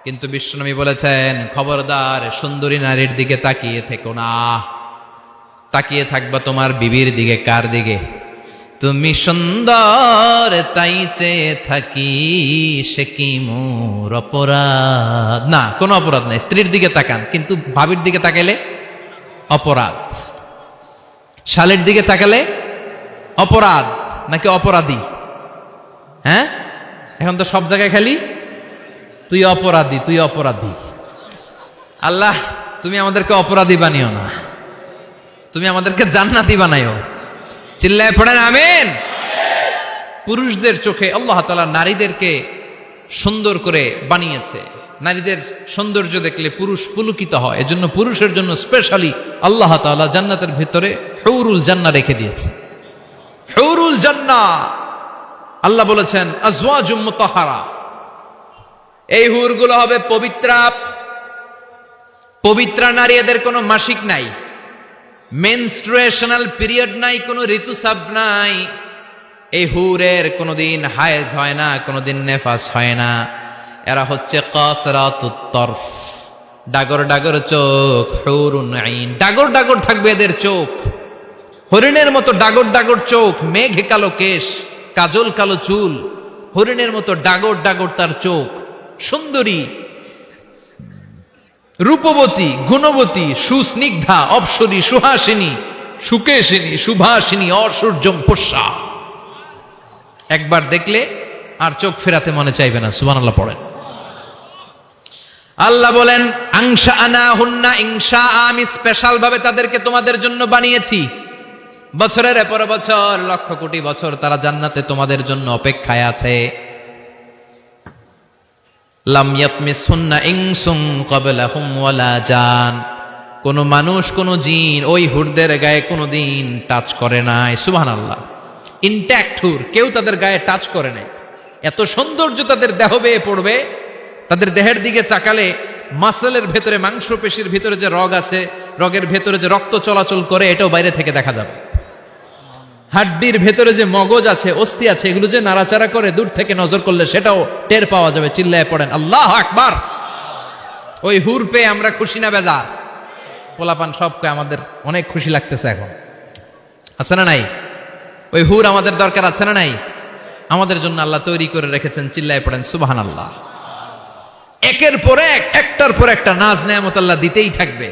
কিন্তু বিশ্বনবী বলেছেন, খবরদার সুন্দরী নারীর দিকে তাকিয়ে থেকো না। তাকিয়ে থাকবা তোমার বিবির দিকে। কার দিকে? তুমি সুন্দর তাই চেয়ে থাকি, সে কি মোর অপরাধ? না, কোনো অপরাধ নাই। স্ত্রীর দিকে তাকান, কিন্তু ভাবির দিকে তাকালে অপরাধ। শালের দিকে তাকালে অপরাধ নাকি অপরাধী? হ্যাঁ, এখন তো সব জায়গায় খালি তুই অপরাধী, তুই অপরাধী। আল্লাহ, তুমি আমাদেরকে অপরাধী বানিও না, তুমি আমাদেরকে জান্নাতি বানাইও। চিল্লায় পড়েন আমিন। পুরুষদের চোখে আল্লাহ তাআলা নারীদেরকে সুন্দর করে বানিয়েছে। নারীদের সৌন্দর্য দেখলে পুরুষ পুলকিত হয়। এজন্য পুরুষের জন্য স্পেশালি আল্লাহ তাআলা জান্নাতের ভিতরে হুরুল জান্নাহ রেখে দিয়েছে। হুরুল জান্নাহ, আল্লাহ বলেছেন আজওয়াজুম মুতাহহারা। এই হুরগুলো হবে পবিত্রা। পবিত্রা নারী, এদের কোনো মাসিক নাই, মেনস্ট্রুয়েশনাল পিরিয়ড নাই, কোনো ঋতুস্রাব নাই। এই হুরের কোনোদিন হায়েজ হয় না, কোনোদিন নেফাস হয় না। এরা হচ্ছে কাসরাতুত তরফ, ডাগর ডাগর চোখ। হুরুন আইন, ডাগর ডাগর থাকবে এদের চোখ, হরিণের মতো ডাগর ডাগর চোখ, মেঘে কালো কেশ, কাজল কালো চুল, হরিণের মতো ডাগর ডাগর তার চোখ। সুন্দরী, রূপবতী, গুণবতী, সুস্নিগ্ধা, অপসরী, সুহাসিনী, সুকেশিনী, সুভাসিনী, অসূর্যম পোষা। একবার দেখলে আর চোখ ফেরাতে মনে চাইবে না। সুবহানাল্লাহ পড়েন। আল্লাহ বলেন আংশা আনা হুন্না ইংশা, আমি স্পেশাল ভাবে তাদেরকে তোমাদের জন্য বানিয়েছি। বছরের পর বছর, লক্ষ কোটি বছর তারা জান্নাতে তোমাদের জন্য অপেক্ষায় আছে। লাম ইয়াতমিসহুন্না ইনসুন ক্বাবলাহুম ওয়ালা জান, কোন মানুষ, কোন জিন ওই হুরদের গায়ে কোনোদিন টাচ করে নাই। সুবহানাল্লাহ। ইনট্যাক্ট হুর, কেউ তাদের গায়ে টাচ করে নাই। এত সৌন্দর্য তাদের দেহ বেয়ে পড়বে। তাদের দেহের দিকে তাকালে মাসলের ভেতরে, মাংসপেশির ভিতরে যে রগ আছে, রগের ভেতরে যে রক্ত চলাচল করে, এটাও বাইরে থেকে দেখা যাবে। হাড্ডির ভেতরে যে মগজ আছে, অস্থি আছে, এগুলো যে নাড়াচাড়া করে, দূর থেকে নজর করলে সেটাও টের পাওয়া যাবে। চিল্লায় পড়েন আল্লাহ আকবার। ওই হুর পেয়ে আমরা খুশি না বেজার? পোলাপান সবকে আমাদের অনেক খুশি লাগতেছে এখন, আছে না নাই? ওই হুর আমাদের দরকার আছে না নাই? আমাদের জন্য আল্লাহ তৈরি করে রেখেছেন। চিল্লায় পড়েন সুবহানাল্লাহ। একের পর এক, একটার পর একটা নাজ নেয়ামত আল্লাহ দিতেই থাকবে।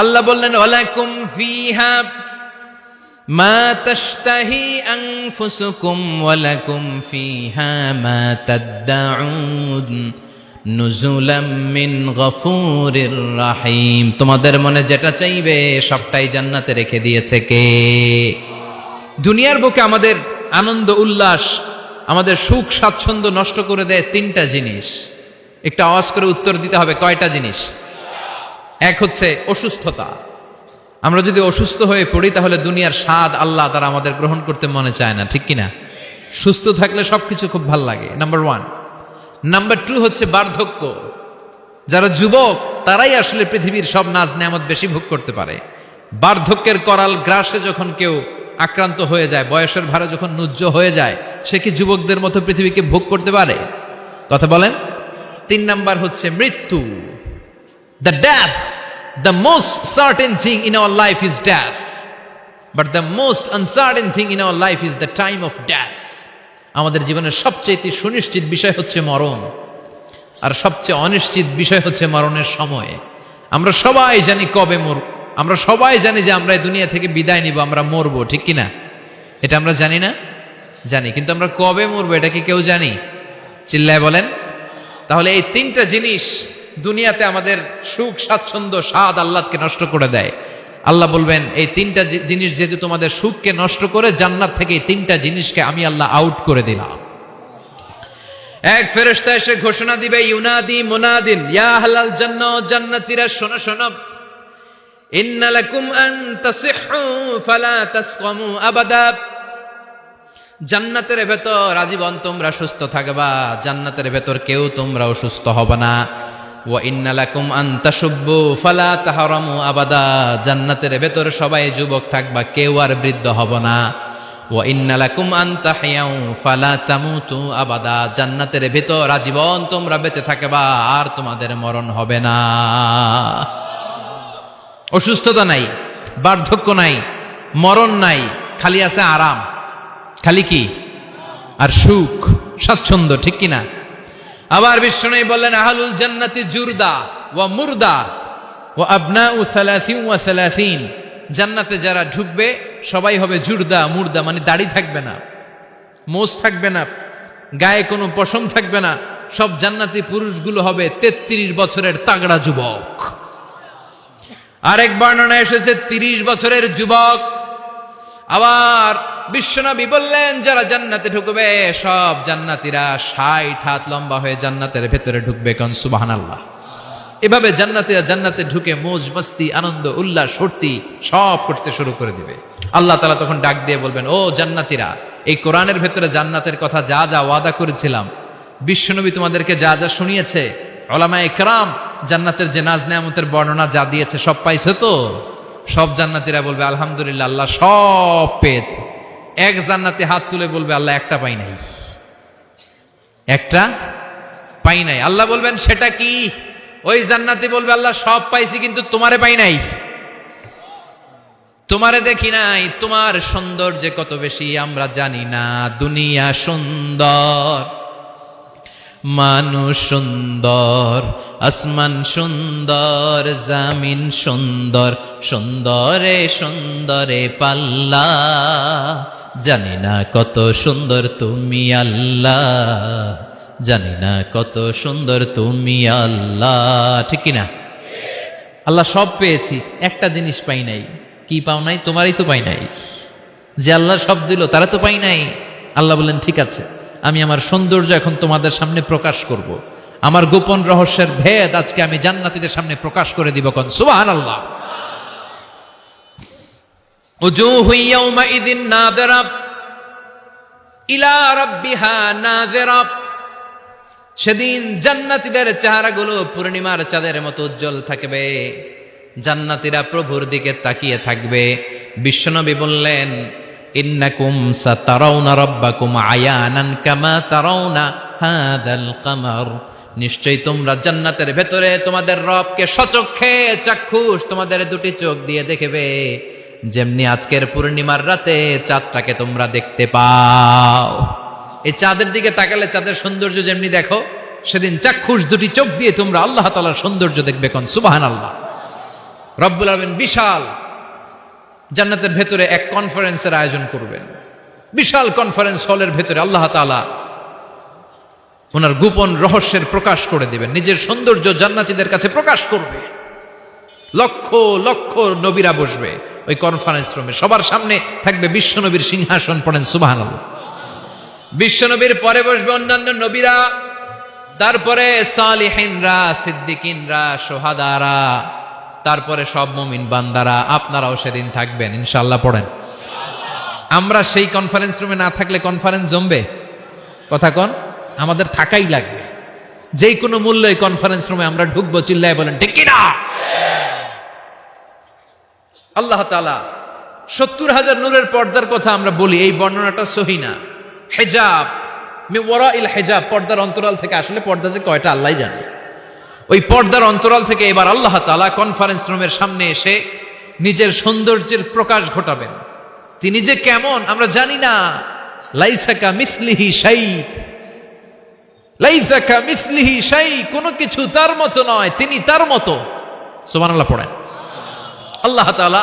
আল্লাহ বললেন ওয়ালাকুম ফিহা মা তাশতাহি আনফুসুকুম ওয়ালাকুম ফিহা মা তাদউন নুজুলাম মিন গফুরির রহিম। তোমাদের মনে যেটা চাইবে সবটাই জান্নাতে রেখে দিয়েছে কে? দুনিয়ার বুকে আমাদের আনন্দ উল্লাস, আমাদের সুখ স্বাচ্ছন্দ্য নষ্ট করে দেয় তিনটা জিনিস। একটা আওয়াজ করে উত্তর দিতে হবে, কয়টা জিনিস? এক হচ্ছে অসুস্থতা। আমরা যদি অসুস্থ হয়ে পড়ি তাহলে দুনিয়ার স্বাদ আল্লাহ তারা আমাদের গ্রহণ করতে মনে চায় না, ঠিক কিনা? সুস্থ থাকলে সবকিছু খুব ভাল লাগে, নাম্বার ওয়ান। নাম্বার টু হচ্ছে বার্ধক্য। যারা যুবক তারাই আসলে পৃথিবীর সব নাজ নেয়ামত বেশি ভোগ করতে পারে। বার্ধক্যের করাল গ্রাসে যখন কেউ আক্রান্ত হয়ে যায়, বয়সের ভারে যখন নুজ্জ হয়ে যায়, সে কি যুবকদের মতো পৃথিবীকে ভোগ করতে পারে? কথা বলেন। তিন নাম্বার হচ্ছে মৃত্যু, the death. The most certain thing in our life is death, but the most uncertain thing in our life is the time of death. আমাদের জীবনের সবচেয়ে সুনিশ্চিত বিষয় হচ্ছে মরণ, আর সবচেয়ে অনিশ্চিত বিষয় হচ্ছে মরণের সময়। আমরা সবাই জানি কবে মরব, আমরা সবাই জানি যে আমরা এই দুনিয়া থেকে বিদায় নিব, আমরা মরবো, ঠিক কিনা? এটা আমরা জানি না? জানি, কিন্তু আমরা কবে মরবো এটা কি কেউ জানি? চিল্লায় বলেন। তাহলে এই তিনটা জিনিস দুনিয়াতে আমাদের সুখ, স্বাচ্ছন্দ্য, স্বাদ আল্লাহকে নষ্ট করে দেয়। আল্লাহ বলবেন এই তিনটা জিনিস যেহেতু তোমাদের সুখকে নষ্ট করে, জান্নাত থেকে এই তিনটা জিনিসকে আমি আল্লাহ আউট করে দিলাম। এক ফেরেশতা এসে ঘোষণা দিবে, ইউনাদি মুনাদিন ইয়া আহলাল জান্নাহ, জান্নাতীরা শোনো শোনো, ইন্না লাকুম আন তাসিহু ফালা তাসকামু আবাদা। জান্নাতের ভেতর আজীবন তোমরা সুস্থ থাকবা, জান্নাতের ভেতর কেউ তোমরা অসুস্থ হবে না। ওয়া ইন্না লাকুম আন তাশুব্বু ফালা তাহরামু আবাদা। জান্নাতের ভেতর সবাই যুবক থাকবা, কেউ আর বৃদ্ধ হবে না। ওয়া ইন্না লাকুম আন তাহইয়াউ ফালা তামুতু আবাদা। জান্নাতের ভেতর আজীবন তোমরা বেঁচে থাকবা, আর তোমাদের মরণ হবে না। অসুস্থতা নাই, বার্ধক্য নাই, মরণ নাই, খালি আছে আরাম। খালি কি? আর সুখ, স্বাচ্ছন্দ্য, ঠিক কিনা? আবার বিষ্ণু বললেন আহলুল জান্নাতি জুরদা ওয়া মুরদা ওয়া আবনাউ 30 ওয়া 30। জান্নাতে যারা ঢুকবে সবাই হবে জুরদা মুরদা, মানে দাড়ি থাকবে না, মোজ থাকবে না, গায়ে কোনো পশম থাকবে না। সব জান্নাতি পুরুষগুলো হবে 33 বছরের তাগড়া যুবক। আরেক বর্ণনা এসেছে 30 বছরের যুবক। আবার বিশ্বনবী বললেন যারা জান্নাতে ঢুকবে সব জান্নাতীরা 60 হাত লম্বা হয়ে জান্নাতের ভেতরে ঢুকবে। কোন সুবহানাল্লাহ। এভাবে জান্নাতীরা জান্নাতে ঢুকে মৌজ মস্তি আনন্দ উল্লাস ফুর্তি সব করতে শুরু করে দিবে। আল্লাহ তাআলা তখন ডাক দিয়ে বলবেন, ও জান্নাতীরা, এই কোরআনের ভেতরে জান্নাতের কথা যা যা ওয়াদা করেছিলাম, বিশ্বনবী তোমাদেরকে যা যা শুনিয়েছে, উলামায়ে কেরাম জান্নাতের যে নাজ নেয়ামতের বর্ণনা যা দিয়েছে সব পাইছো তো? সব জান্নাতীরা বলবে আলহামদুলিল্লাহ, আল্লাহ সব পেয়েছে। এক জান্নাতি হাত তুলে বলবে আল্লাহ একটা পাই নাই, একটা পাই নাই। আল্লাহ বলবেন সেটা কি? ওই জান্নাতি বলবে আল্লাহ সব পাইছি কিন্তু তোমারে পাই নাই, তোমারে দেখি নাই, তোমার সৌন্দর্য কত বেশি আমরা জানি না। দুনিয়া সুন্দর, মানুষ সুন্দর, আসমান সুন্দর, জামিন সুন্দর, সুন্দরে সুন্দরে পাল্লা, জানি না কত সুন্দর তুমি আল্লাহ, জানি না কত সুন্দর তুমি আল্লাহ। ঠিক কিনা? আল্লাহ সব পেয়েছি, একটা জিনিস পাই নাই। কি পাও নাই? তোমারই তো পাই নাই। যে আল্লাহ সব দিল তারা তো পাই নাই। আল্লাহ বললেন ঠিক আছে, আমি আমার সৌন্দর্য এখন তোমাদের সামনে প্রকাশ করব। আমার গোপন রহস্যের ভেদ আজকে আমি জান্নাতীদের সামনে প্রকাশ করে দিব। কোন সুবহানাল্লাহ। উজুহু ইয়াউমাইযিন নাযিরা ইলা রাব্বিহা নাযিরা। সেদিন জান্নাতীদের চেহারাগুলো পূর্ণিমার চাঁদের মতো উজ্জ্বল থাকবে। জান্নাতীরা প্রভুর দিকে তাকিয়ে থাকবে। বিশ্বনবী বললেন ইন্নাকুম সাতারাউনা রাব্বাকুম আয়ানান কামা তারাউনা হাযাল কামার। নিশ্চয়ই তোমরা জান্নাতের ভেতরে তোমাদের রবকে সচক্ষে চাক্ষুষ তোমাদের দুটি চোখ দিয়ে দেখবে, যেমনি আজকের পূর্ণিমার রাতে চাঁদটাকে তোমরা দেখতে পাও। এই চাঁদের দিকে তাকালে চাঁদের সৌন্দর্য যেমনি দেখো, সেদিন চাক্ষুষ দুটি চোখ দিয়ে তোমরা আল্লাহ তাআলার সৌন্দর্য দেখবে। কোন সুবহানাল্লাহ। রব্বুল আলামিন বিশাল জান্নাতের ভেতরে এক কনফারেন্সের আয়োজন করবেন। বিশাল কনফারেন্স হলের ভেতরে আল্লাহ তাআলা ওনার গোপন রহস্যের প্রকাশ করে দিবেন, নিজের সৌন্দর্য জান্নাতীদের কাছে প্রকাশ করবে। লক্ষ লক্ষ নবীরা বসবে ওই কনফারেন্স রুমে, সবার সামনে থাকবে বিশ্বনবীর সিংহাসন। পড়েন সুবহানাল্লাহ। বিশ্বনবীর পরে বসবে অন্যান্য নবীরা, তারপরে সালিহিনরা, সিদ্দিকিনরা, সোহাদারা, তারপরে সব মুমিন বান্দারা। আপনারাও সেদিন থাকবেন ইনশাআল্লাহ। পড়েন। আমরা সেই কনফারেন্স রুমে না থাকলে কনফারেন্স জমবে? কথা কন। আমাদের থাকাই লাগবে, যে কোনো মূল্যে এই কনফারেন্স রুমে আমরা ঢুকবো। চিল্লায় বলেন ঠিক কিনা? আল্লাহ তাআলা 70,000 নূরের পর্দার কথা আমরা বলি, এই বর্ণনাটা সহি না। হিজাব মিন ওয়ারাইল হিজাব, পর্দার অন্তরাল থেকে। আসলে পর্দা যে কয়টা আল্লাহই জানে। ওই পর্দার অন্তরাল থেকে এবার আল্লাহ তাআলা কনফারেন্স রুমের সামনে এসে নিজের সৌন্দর্যের প্রকাশ ঘটাবেন। তিনি যে কেমন আমরা জানি না। লাইসা কামিসলিহি শাই, লাইসা কামিসলিহি শাই, কোনো কিছু তার মতো নয়, তিনি তার মতো। সুবহানাল্লাহ। পড়েন। আল্লাহ তাআলা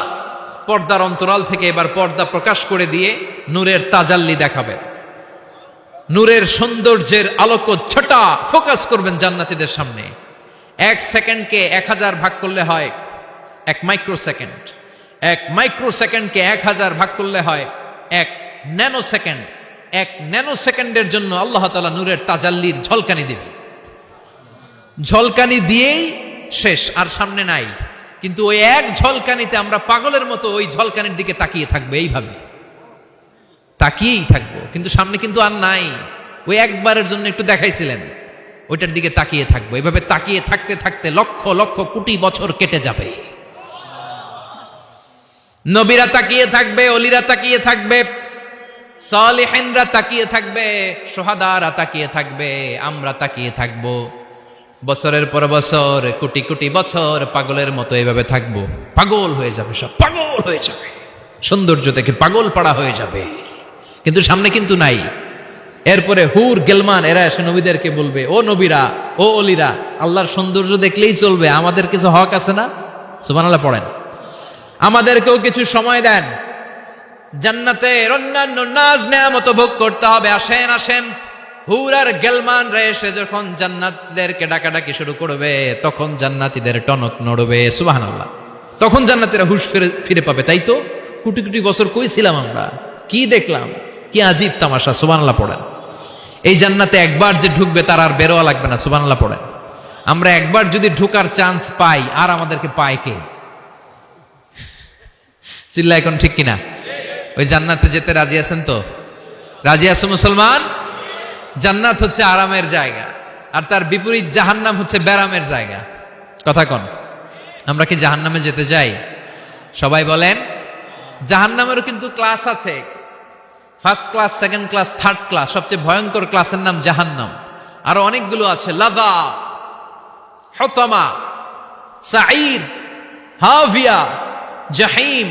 পর্দার অন্তরাল থেকে এবার পর্দা প্রকাশ করে দিয়ে নূরের তাজাল্লি দেখাবেন। নূরের সৌন্দর্যের আলোকচ্ছটা ফোকাস করবেন জান্নাতীদের সামনে। 1 সেকেন্ডকে 1000 ভাগ করলে হয় 1 মাইক্রোসেকেন্ড। 1 মাইক্রোসেকেন্ডকে 1000 ভাগ করলে হয় 1 ন্যানো সেকেন্ড। 1 ন্যানো সেকেন্ডের জন্য আল্লাহ তাআলা নূরের তাজাল্লির ঝলকানি দিবেন। ঝলকানি দিয়েই শেষ, আর সামনে নাই। কিন্তু ওই এক ঝলকানিতে আমরা পাগলের মতো ওই ঝলকানির দিকে তাকিয়ে থাকবো, এইভাবে তাকিয়েই থাকবো, কিন্তু সামনে কিন্তু আর নাই। ওই একবারের জন্য একটু দেখাইছিলেন, ওইটার দিকে তাকিয়ে থাকবো। এইভাবে তাকিয়ে থাকতে থাকতে লক্ষ লক্ষ কোটি বছর কেটে যাবে। নবীরা তাকিয়ে থাকবে, অলিরা তাকিয়ে থাকবে, সালেহিনরা তাকিয়ে থাকবে, সোহাদারা তাকিয়ে থাকবে, আমরা তাকিয়ে থাকবো। বছরের পর বছর, কোটি কোটি বছর পাগলের মতো এভাবে থাকবো। পাগল হয়ে যাবে, সব পাগল হয়ে যাবে, সৌন্দর্য দেখে পাগল পাড়া হয়ে যাবে, কিন্তু সামনে কিন্তু নাই। এরপরে হুর গেলমান এরা এসে নবীদেরকে বলবে, ও নবীরা, ও অলিরা, আল্লাহর সৌন্দর্য দেখলেই চলবে, আমাদের কিছু হক আছে না? সুবহানাল্লাহ পড়েন। আমাদেরকেও কিছু সময় দেন, জান্নাতের অন্যান্য নাজ নেয়ামত ভোগ করতে হবে। আসেন আসেন। হুর আর গেলমান রে এসে যখন জান্নাতীদেরকে ডাকাডাকি শুরু করবে, তখন জান্নাতীদের টনক নড়বে। সুবহানাল্লাহ। তখন জান্নাতীরা হুশ ফিরে পাবে। তাই তো কোটি কোটি বছর কই ছিলাম আমরা, কি দেখলাম, কি আজীব তামাশা। সুবহানাল্লাহ পড়েন। এই জান্নাতে একবার যে ঢুকবে তার আর বেরোয়া লাগবে না। সুবহানাল্লাহ পড়েন। আমরা একবার যদি ঢোকার চান্স পাই, আর আমাদেরকে পায় কে? চিল্লা এখন ঠিক কিনা? ওই জান্নাতে যেতে রাজি আছেন তো? রাজি আছো মুসলমান? জান্নাত হচ্ছে আরামের জায়গা, আর তার বিপরীত জাহান্নাম হচ্ছে ব্যারামের জায়গা। কথা কন, আমরা কি জাহান্নামে যেতে চাই? সবাই বলেন। জাহান্নামেরও কিন্তু ক্লাস আছে, first class, second class, third class. সবচেয়ে ভয়ঙ্কর ক্লাসের নাম জাহান্নাম। আরো অনেকগুলো আছে, লাযা, হুতামা, সাঈর, হাভিয়া, জাহিম,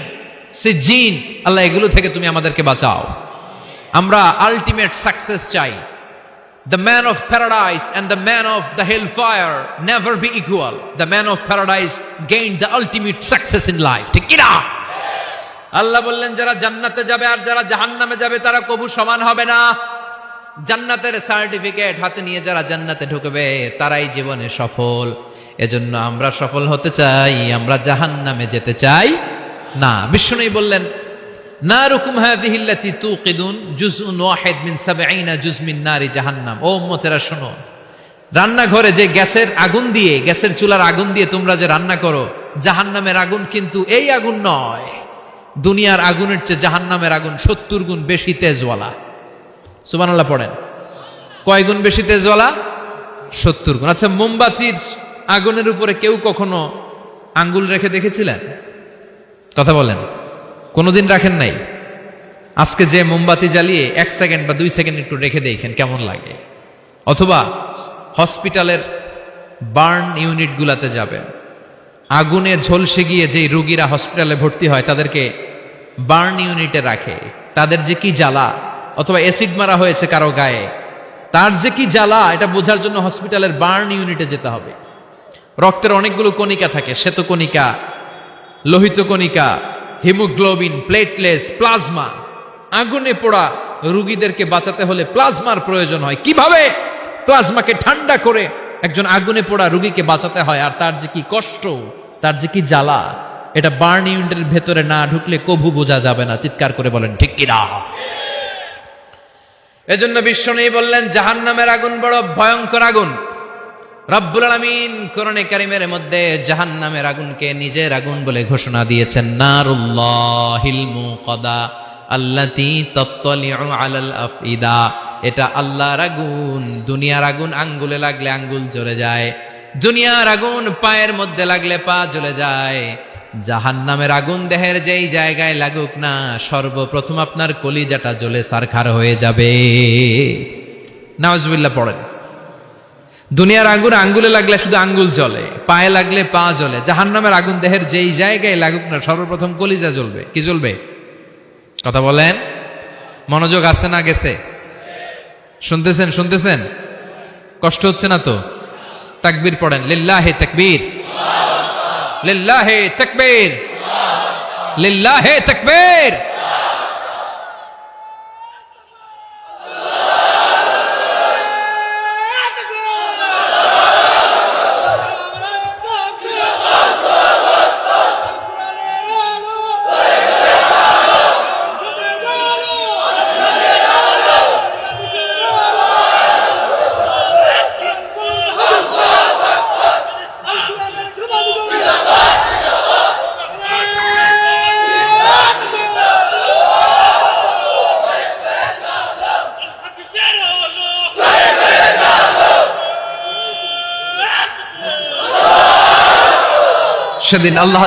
সিজিন। আল্লাহ এগুলো থেকে তুমি আমাদেরকে বাঁচাও। আমরা আলটিমেট সাকসেস চাই। The man of paradise and the man of the hellfire never be equal. The man of paradise gained the ultimate success in life. ঠিক কি না? আল্লাহ বললেন, যারা জান্নাতে যাবে আর যারা জাহান্নামে যাবে তারা কবু সমান হবে না। জান্নাতের সার্টিফিকেট হাতে নিয়ে যারা জান্নাতে ঢুকবে তারাই জীবনে সফল। এজন্য আমরা সফল হতে চাই, আমরা জাহান্নামে যেতে চাই না। বিষ্ণুই বললেন, নারুকুম হাযিহি আল্লাতী তুকিদুন জুজউন ওয়াহিদ মিন ৭০ জুজ মিন নারি জাহান্নাম। ও উম্মতেরা শোনো, রান্নাঘরে যে গ্যাসের আগুন দিয়ে, গ্যাসের চুলার আগুন দিয়ে তোমরা যে রান্না করো, জাহান্নামের আগুন কিন্তু এই আগুন নয়। দুনিয়ার আগুনের চেয়ে জাহান্নামের আগুন ৭০ গুণ বেশি তেজওয়ালা। সুবহানাল্লাহ পড়েন। কয় গুণ বেশি তেজওয়ালা? ৭০ গুণ। আচ্ছা, মোমবাতির আগুনের উপরে কেউ কখনো আঙ্গুল রেখে দেখেছিলেন? কথা বলেন। কোনোদিন রাখেন নাই? আজকে যে মোমবাতি জ্বালিয়ে ১ সেকেন্ড বা ২ সেকেন্ড একটু রেখে দেখেন কেমন লাগে। অথবা হসপিটালের বার্ন ইউনিট গুলাতে যাবেন, আগুনে ঝলসে গিয়ে যে রোগীরা হসপিটালে ভর্তি হয় তাদেরকে বার্ন ইউনিটে রাখে, তাদের যে কি জ্বালা। অথবা অ্যাসিড মারা হয়েছে কারো গায়ে, তার যে কি জ্বালা, এটা বোঝার জন্য হসপিটালের বার্ন ইউনিটে যেতে হবে। রক্তের অনেকগুলো কণিকা থাকে, শ্বেত কণিকা, লোহিত কণিকা, হিমোগ্লোবিন, প্লেটলেস, প্লাজমা। আগুনে পোড়া রোগীদেরকে বাঁচাতে হলে প্লাজমার প্রয়োজন হয়। কিভাবে প্লাজমাকে ঠান্ডা করে একজন আগুনে পোড়া রোগীকে বাঁচাতে হয়, আর তার যে কি কষ্ট, তার যে কি জ্বালা, এটা বার্ন ইউনিটের ভেতরে না ঢুকলে কভু বোঝা যাবে না। চিৎকার করে বলেন ঠিক কি না? এজন্য বিশ্বনবী বললেন, জাহান্নামের আগুন বড় ভয়ঙ্কর আগুন। রব্বুল আলামিন কোরআনে কারীমের মধ্যে জাহান্নামের আগুনকে নিজের আগুন বলে ঘোষণা দিয়েছেন, নারুল্লাহিল মুকাদা আল্লাতী তাত্তালিউ আলাল আফইদা। এটা আল্লাহর আগুন। দুনিয়ার আগুন আঙ্গুলে লাগলে আঙ্গুল জ্বলে যায়, দুনিয়ার আগুন পায়ের মধ্যে লাগলে পা জ্বলে যায়। জাহান্নামের আগুন দেহের যেই জায়গায় লাগুক না, সর্বপ্রথম আপনার কলিজাটা জ্বলে সারখার হয়ে যাবে। নাউজুবিল্লাহ পড়েন। দুনিয়ার আগুন আঙ্গুলে লাগলে শুধু আঙ্গুল জ্বলে, পায়ে লাগলে পা জ্বলে। জাহান্নামের আগুন দেহের যেই জায়গায় লাগুক না, সর্বপ্রথম কলিজা জ্বলবে। কি জ্বলবে? কথা বলেন। মনোযোগ আছে না গেছে? শুনতেছেন? শুনতেছেন? কষ্ট হচ্ছে না তো? তাকবীর পড়েন। লিল্লাহি তাকবীর, লিল্লাহি তাকবীর, লিল্লাহি তাকবীর। সেদিন আল্লাহ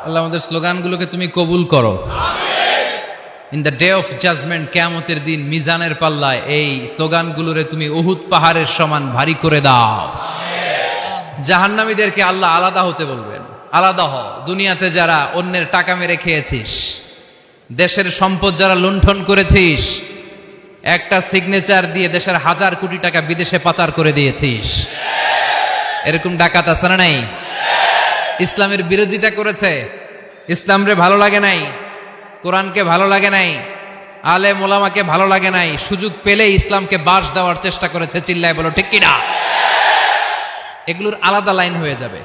আল্লাহ আমাদের স্লোগানগুলোকে তুমি কবুল করো। In the day of judgement, কিয়ামতের দিন মিজানের পাল্লায় এই স্লোগানগুলোরে তুমি উহুদ পাহাড়ের সমান ভারী করে দাও। জাহান্নামীদেরকে আল্লাহ আলাদা হতে বলবেন, আলাদা হ। দুনিয়াতে যারা অন্যের টাকা মেরে খেয়েছিস, দেশের সম্পদ যারা লুণ্ঠন করেছিস, একটা সিগনেচার দিয়ে দেশের 1000 কোটি টাকা বিদেশে পাচার করে দিয়েছিস, এরকম ডাকাত আছে না নাই? ইসলামের বিরোধিতা করেছে, ইসলামরে ভালো লাগে নাই, কোরআনকে ভালো লাগে নাই, আলেম ওলামাকে ভালো লাগে নাই, সুযোগ পেলে ইসলামকে বাস দেওয়ার চেষ্টা করেছে। চিল্লায় বলো ঠিক কিনা? এগুলোর আলাদা লাইন হয়ে যাবে।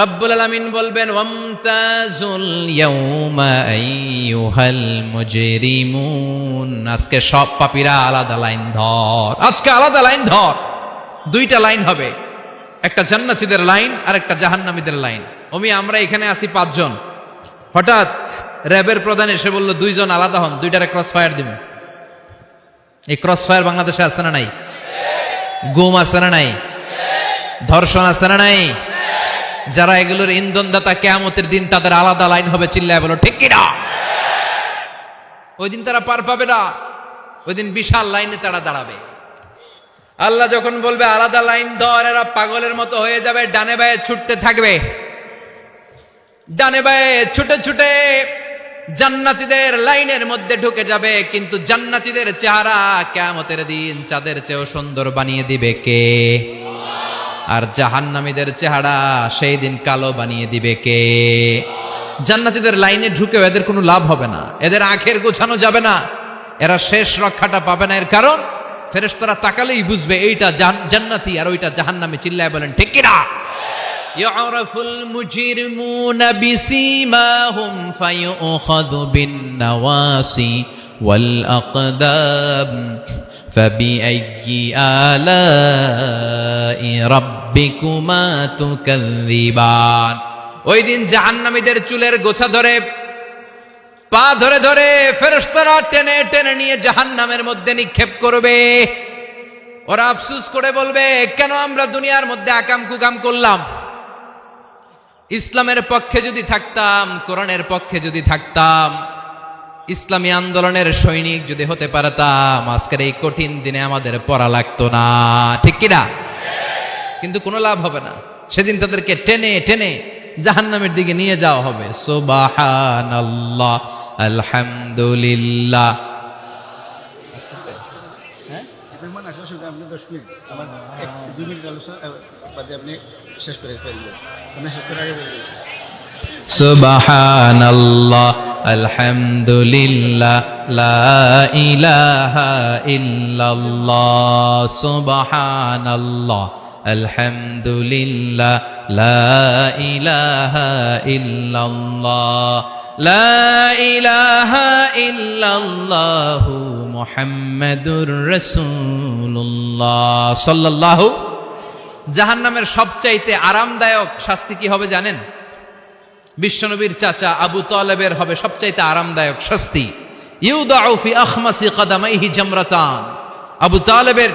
রব্বুল আলামিন বলবেন, ওয়ামতাজুল ইয়াউমা আইয়ুহাল মুজরিমুন, আজকে সব পাপীরা আলাদা লাইন ধর, আজকে আলাদা লাইন ধর। দুইটা লাইন হবে, একটা জান্নাতীদের লাইন আর একটা জাহান্নামীদের লাইন। আমরা এখানে আছি 5 জন, হঠাৎ র্যাবের প্রধান এসে বলল 2 জন আলাদা হন, 2টারে ক্রস ফায়ার দিব। এই ক্রস ফায়ার বাংলাদেশে আছে না নাই? গুম আছে না নাই? ধর্ষণ আছে না নাই? যারা এগুলোর ইন্ধনদাতা, কিয়ামতের দিন তাদের আলাদা লাইন হবে। চিল্লায় বলো ঠিক কিনা? ওই দিন তারা পার পাবে না, ওই দিন বিশাল লাইনে তারা দাঁড়াবে। আল্লাহ যখন বলবে আলাদা লাইন ধর, এরা পাগলের মতো হয়ে যাবে, ডানে বায়ে ছুটতে থাকবে, ডানে বায়ে ছুটে ছুটে জান্নাতীদের লাইনের মধ্যে ঢুকে যাবে। কিন্তু জান্নাতীদের চেহারা কিয়ামতের দিন চাঁদের চেয়েও সুন্দর বানিয়ে দিবে কে? আর জাহান্নামীদের চেহারা সেই দিন কালো বানিয়ে দিবে কে? জান্নাতীদের লাইনে ঢুকেও এদের কোনো লাভ হবে না, এদের আখের গোছানো যাবে না, এরা শেষ রক্ষাটা পাবে না। এর কারণ ফেরেশতারা তাকালেই বুঝবে এইটা জান্নাতি আর ওইটা জাহান্নামী। চিল্লায় বলেন ঠিক কিনা? ইউরাফুল মুজরিমুনা বিসীমাহুম ফায়ুখাযু বিন-নাওয়াসি ওয়াল আকদাম ফাবিআইয়ি আলাই রাব্বিকুমা তুকাযযিবান। ওই দিন জাহান্নামীদের চুলের গোছা ধরে, পা ধরে ধরে ফেরেশতারা টেনে টেনে নিয়ে জাহান্নামের মধ্যে নিক্ষেপ করবে। ওরা আফসোস করে বলবে, কেন আমরা দুনিয়ার মধ্যে আকাম কুকাম করলাম? ইসলামের পক্ষে যদি থাকতাম, কোরআনের পক্ষে যদি থাকতাম, ইসলামী আন্দোলনের সৈনিক যদি হতে পারতাম, আজকের এই কঠিন দিনে আমাদের পড়া লাগতো না। ঠিক কিনা? কিন্তু কোনো লাভ হবে না। সেদিন তাদেরকে টেনে টেনে জাহান্নামের দিকে নিয়ে যাওয়া হবে। সুবহানাল্লাহ, আলহামদুলিল্লাহ। মেহমান আসার সময় আপনি 10 মিনিট, আমার 2 মিনিট আলোচনা বাদে আপনি শেষ করে ফেলবেন, আপনি শেষ করে আগে বলবেন। সুবহানাল্লাহ, আলহামদুলিল্লাহ, লা ইলাহা ইল্লাল্লাহ। সুবহানাল্লাহ, আলহামদুলিল্লাহ, লা ইলাহা ইল্লাল্লাহ, লা ইলাহা ইল্লাল্লাহু মুহাম্মাদুর রাসূলুল্লাহ সাল্লাল্লাহু। জাহান্নামের সবচাইতে আরামদায়ক শাস্তি কি হবে জানেন? বিশ্বনবীর চাচা আবু তালেবের হবে সবচাইতে আরামদায়ক শাস্তি। ইউদাউ ফি আখমাসি কদামাইহি জামরাতান, আবু তালেবের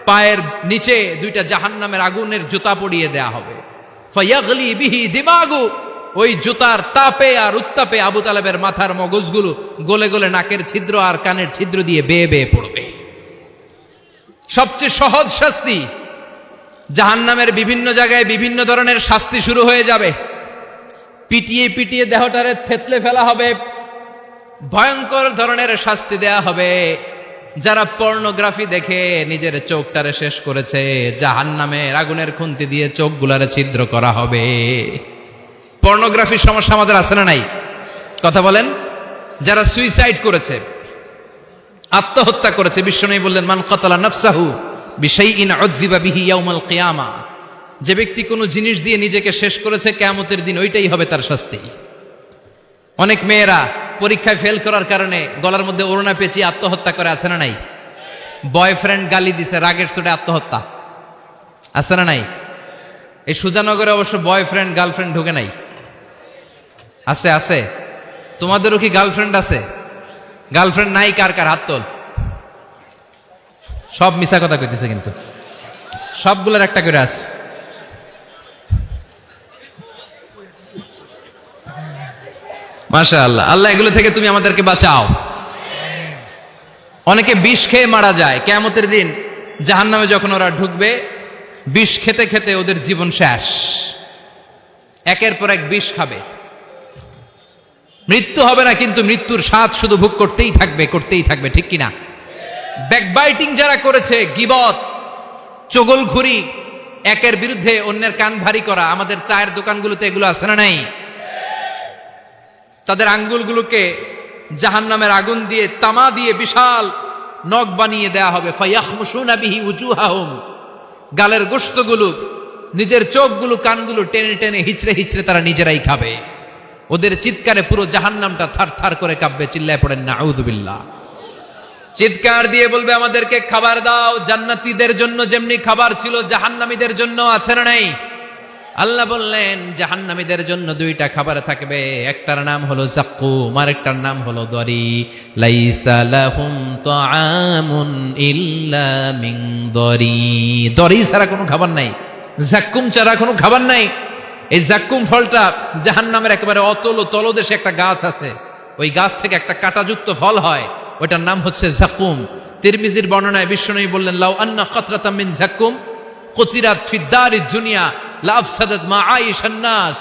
পায়ের নিচে 2টা জাহান্নামের আগুনের জুতা পরিয়ে দেয়া হবে। ফায়াগলি বিহি দিমাগু, ওই জুতার তাপে আর উত্তাপে আবু তালেবের মাথার মগজগুলো গলে গলে নাকের ছিদ্র আর কানের ছিদ্র দিয়ে বেয়ে বেয়ে পড়বে। সবচেয়ে সহজ শাস্তি। জাহান্নামের বিভিন্ন জায়গায় বিভিন্ন ধরনের শাস্তি শুরু হয়ে যাবে। পিটিয়ে পিটিয়ে দেহটারে থেতলে ফেলা হবে, ভয়ঙ্কর ধরনের শাস্তি দেয়া হবে। যারা পর্নোগ্রাফি দেখে নিজের চোখটারে শেষ করেছে, জাহান্নামের আগুনের খুন্তি দিয়ে চোখগুলারে ছিদ্র করা হবে। পর্নোগ্রাফির সমস্যা আমাদের আছে না নাই? কথা বলেন। যারা সুইসাইড করেছে, আত্মহত্যা করেছে, বিশ্বনবী বললেন মান কাতালা নাফসাহু বিশাইইন উযযিবা বিহি ইয়াউমাল কিয়ামা, যে ব্যক্তি কোনো জিনিস দিয়ে নিজেকে শেষ করেছে, কিয়ামতের দিন ওইটাই হবে তার শাস্তি। অনেক মেয়েরা পরীক্ষায় ফেল করার কারণে গলার মধ্যে ওড়না পেঁচিয়ে আত্মহত্যা করে, আছে না নাই? বয়ফ্রেন্ড গালি দিছে, রাগের চোটে আত্মহত্যা, আছে না নাই? এই সুজানগরে অবশ্য বয়ফ্রেন্ড গার্লফ্রেন্ড ঢুকে নাই, আছে আছে। তোমাদেরও কি গার্লফ্রেন্ড আছে? গার্লফ্রেন্ড নাই কার কার হাত তোল। সব মিছা কথা কইতেছে, কিন্তু সবগুলোর একটা করে আস। মাশাআল্লাহ, আল্লাহ এগুলো থেকে তুমি আমাদেরকে বাঁচাও। অনেকে বিষ খেয়ে মারা যায়, কিয়ামতের দিন জাহান্নামে যখন ওরা ঢুকবে, বিষ খেতে খেতে ওদের জীবন শেষ। একের পর এক বিষ খাবে, মৃত্যু হবে না, কিন্তু মৃত্যুর স্বাদ শুধু ভোগ করতেই থাকবে, করতেই থাকবে, ঠিক কিনা? ব্যাকবাইটিং যারা করেছে, গীবত, চগলখুরি, একের বিরুদ্ধে অন্যের কান ভারী করা, আমাদের চায়ের দোকানগুলোতে এগুলো আছে না নাই? তাদের আঙ্গুলগুলোকে জাহান্নামের আগুন দিয়ে, তামা দিয়ে বিশাল নখ বানিয়ে দেয়া হবে। ফায়াখমুশুনা বিহি উজুহাহুম, গালের গোশতগুলো, নিজের চোখগুলো, কানগুলো টেনে টেনে হিচড়ে হিচড়ে তারা নিজেরাই খাবে। ওদের চিৎকারে পুরো জাহান্নামটা থার থার করে কাঁপবে। চিল্লায় পড়েন নাউযুবিল্লাহ। চিৎকার দিয়ে বলবে আমাদেরকে খাবার দাও। জান্নাতীদের জন্য যেমনি খাবার ছিল, জাহান্নামীদের জন্য আছে না নাই? আল্লাহ বললেন জাহান্নামীদের জন্য দুইটা খাবার থাকবে, একটার নাম হলো যাক্কুম, আরেকটার নাম হলো দরি। লাইসা লাহুম তাআমুন ইল্লা মিন দরি, দরি ছাড়া কোনো খাবার নাই, যাক্কুম ছাড়া কোনো খাবার নাই। এই যাক্কুম ফলটা জাহান্নামের একেবারে অতল তলদেশে একটা গাছ আছে, ওই গাছ থেকে একটা কাঁটাযুক্ত ফল হয়, ওইটার নাম হচ্ছে যাক্কুম। তিরমিজির বর্ণনায় বিশ্বনবী বললেন লাউ আন্না কাতরাতাম মিন যাক্কুম কুতিরাত ফিদ দারিদ দুনিয়া লাফসাদাত মা আইশান নাস,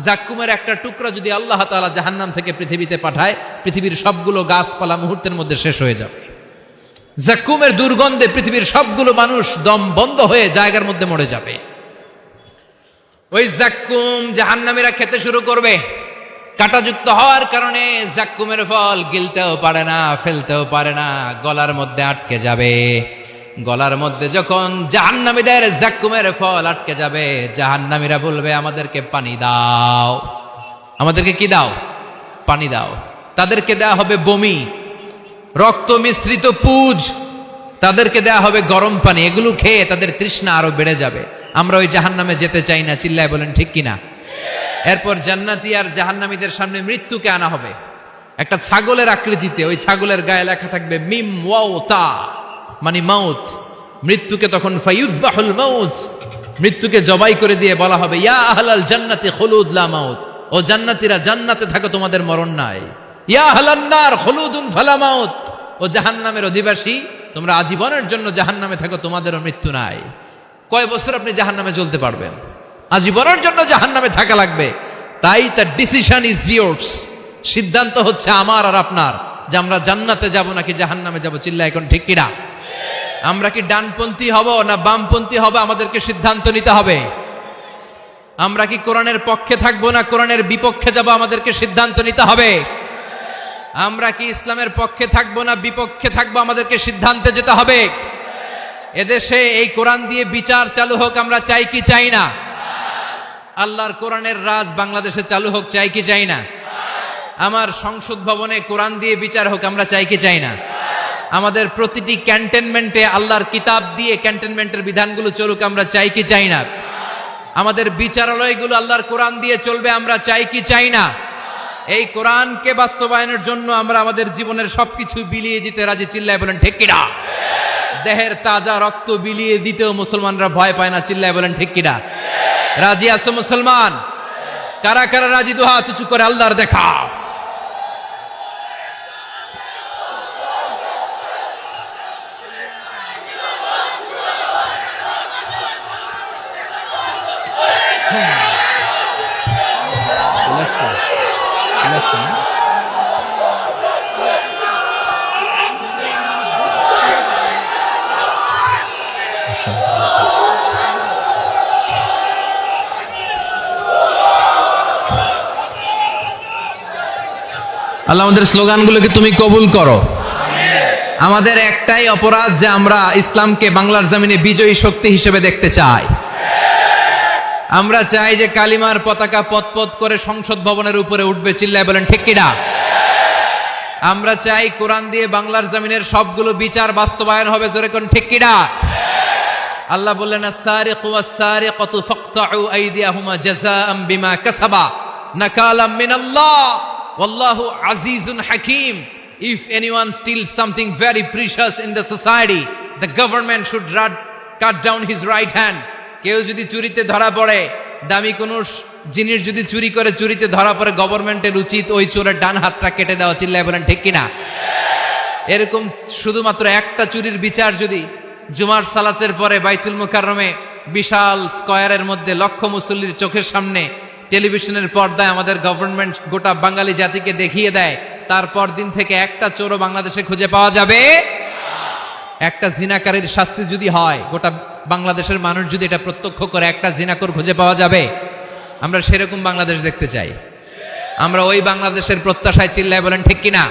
যাক্কুমের একটা টুকরা যদি আল্লাহ তাআলা জাহান্নাম থেকে পৃথিবীতে পাঠায়, পৃথিবীর সবগুলো গাছপালা মুহূর্তের মধ্যে শেষ হয়ে যাবে। যাক্কুমের দুর্গন্ধে পৃথিবীর সবগুলো মানুষ দম বন্ধ হয়ে জায়গার মধ্যে মরে যাবে। ওই যাক্কুম জাহান্নামীরা খেতে শুরু করবে। কাঁটাযুক্ত হওয়ার কারণে যাক্কুমের ফল গিলতেও পারে না, ফেলতেও পারে না, গলার মধ্যে আটকে যাবে। গলার মধ্যে যখন জাহান্নামীদের যাক্কুমের ফল আটকে যাবে, জাহান্নামীরা বলবে আমাদেরকে পানি দাও। আমাদেরকে কি দাও? পানি দাও। তাদেরকে দেয়া হবে বমি, রক্ত মিশ্রিত পুজ, তাদেরকে দেয়া হবে গরম পানি। এগুলো খেয়ে তাদের তৃষ্ণা আরো বেড়ে যাবে। আমরা ওই জাহান্নামে যেতে চাই না, চিল্লায় বলেন ঠিক কিনা? এরপর জান্নাতি আর জাহান্নামীদের সামনে মৃত্যুকে আনা হবে একটা ছাগলের আকৃতিতে। ওই ছাগলের গায়ে লেখা থাকবে মিম ওয়াও তা, মানে মাউত। মৃত্যুকে তখন ফায়ুযবাহুল মাউত, মৃত্যুকে জবাই করে দিয়ে বলা হবে ইয়া আহলাল জান্নাতি খুলুদ লা মাউত, ও জান্নাতীরা জান্নাতে থাকো, তোমাদের মরণ নাই। ইয়া আহলান নার খুলুদুন ফালা মাউত, ও জাহান্নামের অধিবাসী, তোমরা আজীবনের জন্য জাহান্নামে থাকো, তোমাদেরও মৃত্যু নাই। কয় বছর আপনি জাহান্নামে চলতে পারবেন? আজীবনের জন্য জাহান্নামে থাকা লাগবে। তাই তার ডিসিশন ইজ ইয়ার্স, সিদ্ধান্ত হচ্ছে আমার আর আপনার, যে আমরা জান্নাতে যাব নাকি জাহান্নামে যাব। চিল্লা এখন ঠিক কিনা? আমরা কি ডানপন্থী হব না বামপন্থী হব, আমাদেরকে সিদ্ধান্ত নিতে হবে। আমরা কি কোরআনের পক্ষে থাকবো না কোরআনের বিপক্ষে যাব, আমাদেরকে সিদ্ধান্ত নিতে হবে। আমরা কি ইসলামের পক্ষে থাকবো না বিপক্ষে থাকবো, আমাদেরকে সিদ্ধান্তে যেতে হবে। এদেশে এই কোরআন দিয়ে বিচার চালু হোক, আমরা চাই কি চাই না? আল্লাহর কোরআনের রাজ বাংলাদেশে চালু হোক, চাই কি চাই না? আমার সংসদ ভবনে কোরআন দিয়ে বিচার হোক, আমরা চাই কি চাই না? আমাদের প্রতিটি ক্যান্টনমেন্টে আল্লাহর কিতাব দিয়ে ক্যান্টনমেন্টের বিধানগুলো চলুক, আমরা চাই কি চাই না? আমাদের বিচারালয়গুলো আল্লাহর কোরআন দিয়ে চলবে, আমরা চাই কি চাই না? এই কোরআনকে বাস্তবায়নের জন্য আমরা আমাদের জীবনের সবকিছু বিলিয়ে দিতে রাজি। চিল্লায় বলেন ঠিক কিনা? দেহের তাজা রক্ত বিলিয়ে দিতেও মুসলমানরা ভয় পায় না। চিল্লায় বলেন ঠিক কিনা? রাজি আছো মুসলমান? কারা কারা রাজি? দুই হাত উঁচু করে আল্লাহর দেখা। আল্লাহ আমাদের স্লোগানগুলোকে তুমি কবুল করো। আমাদের একটাই অপরাধ যে আমরা ইসলামকে বাংলার জমিনে বিজয়ী শক্তি হিসেবে দেখতে চাই। আমরা চাই যে কালিমার পতাকা পতপত করে সংসদ ভবনের উপরে উঠবে, চিল্লায় বলেন ঠিক কিনা? আমরা চাই কোরআন দিয়ে বাংলার জমিনের সবগুলো বিচার বাস্তবায়ন হবে, জোরে কোন ঠিক কিনা? আল্লাহ বললেন আস-সারিকু ওয়াস-সারিকাতু ফাকতাউ আইদিয়াহুমা জাযাআম বিমা কাসাবা নাকালাম মিনাল্লাহ ওয়াল্লাহু আজিজুন হাকীম। If anyone steals something very precious in the society, the government should cut down his right hand. কেউ যদি চুরিতে ধরা পড়ে, দামি কোন জিনিস যদি চুরি করে চুরিতে ধরা পড়ে, গভর্নমেন্টের উচিত ওই চোরের ডান হাতটা কেটে দেওয়া, চিল্লায় বলেন ঠিক কিনা? এরকম শুধুমাত্র একটা চুরির বিচার যদি জুমার সালাতের পরে বাইতুল মুকাররমে বিশাল স্কয়ারের মধ্যে লক্ষ মুসল্লির চোখের সামনে টেলিভিশনের পর্দায় আমাদের গভর্নমেন্ট গোটা বাঙালি জাতিকে দেখিয়ে দেয়, তারপর দিন থেকে একটা চোরও বাংলাদেশে খুঁজে পাওয়া যাবে? একটা জিনাকারীর শাস্তি যদি হয়, গোটা বাংলাদেশের মানুষ যদি এটা প্রত্যক্ষ করে, একটা জিনাকর খুঁজে পাওয়া যাবে? আমরা সেরকম বাংলাদেশ দেখতে চাই। আমরা ওই বাংলাদেশের প্রত্যাশায়, চিল্লায় বলেন ঠিক কিনা?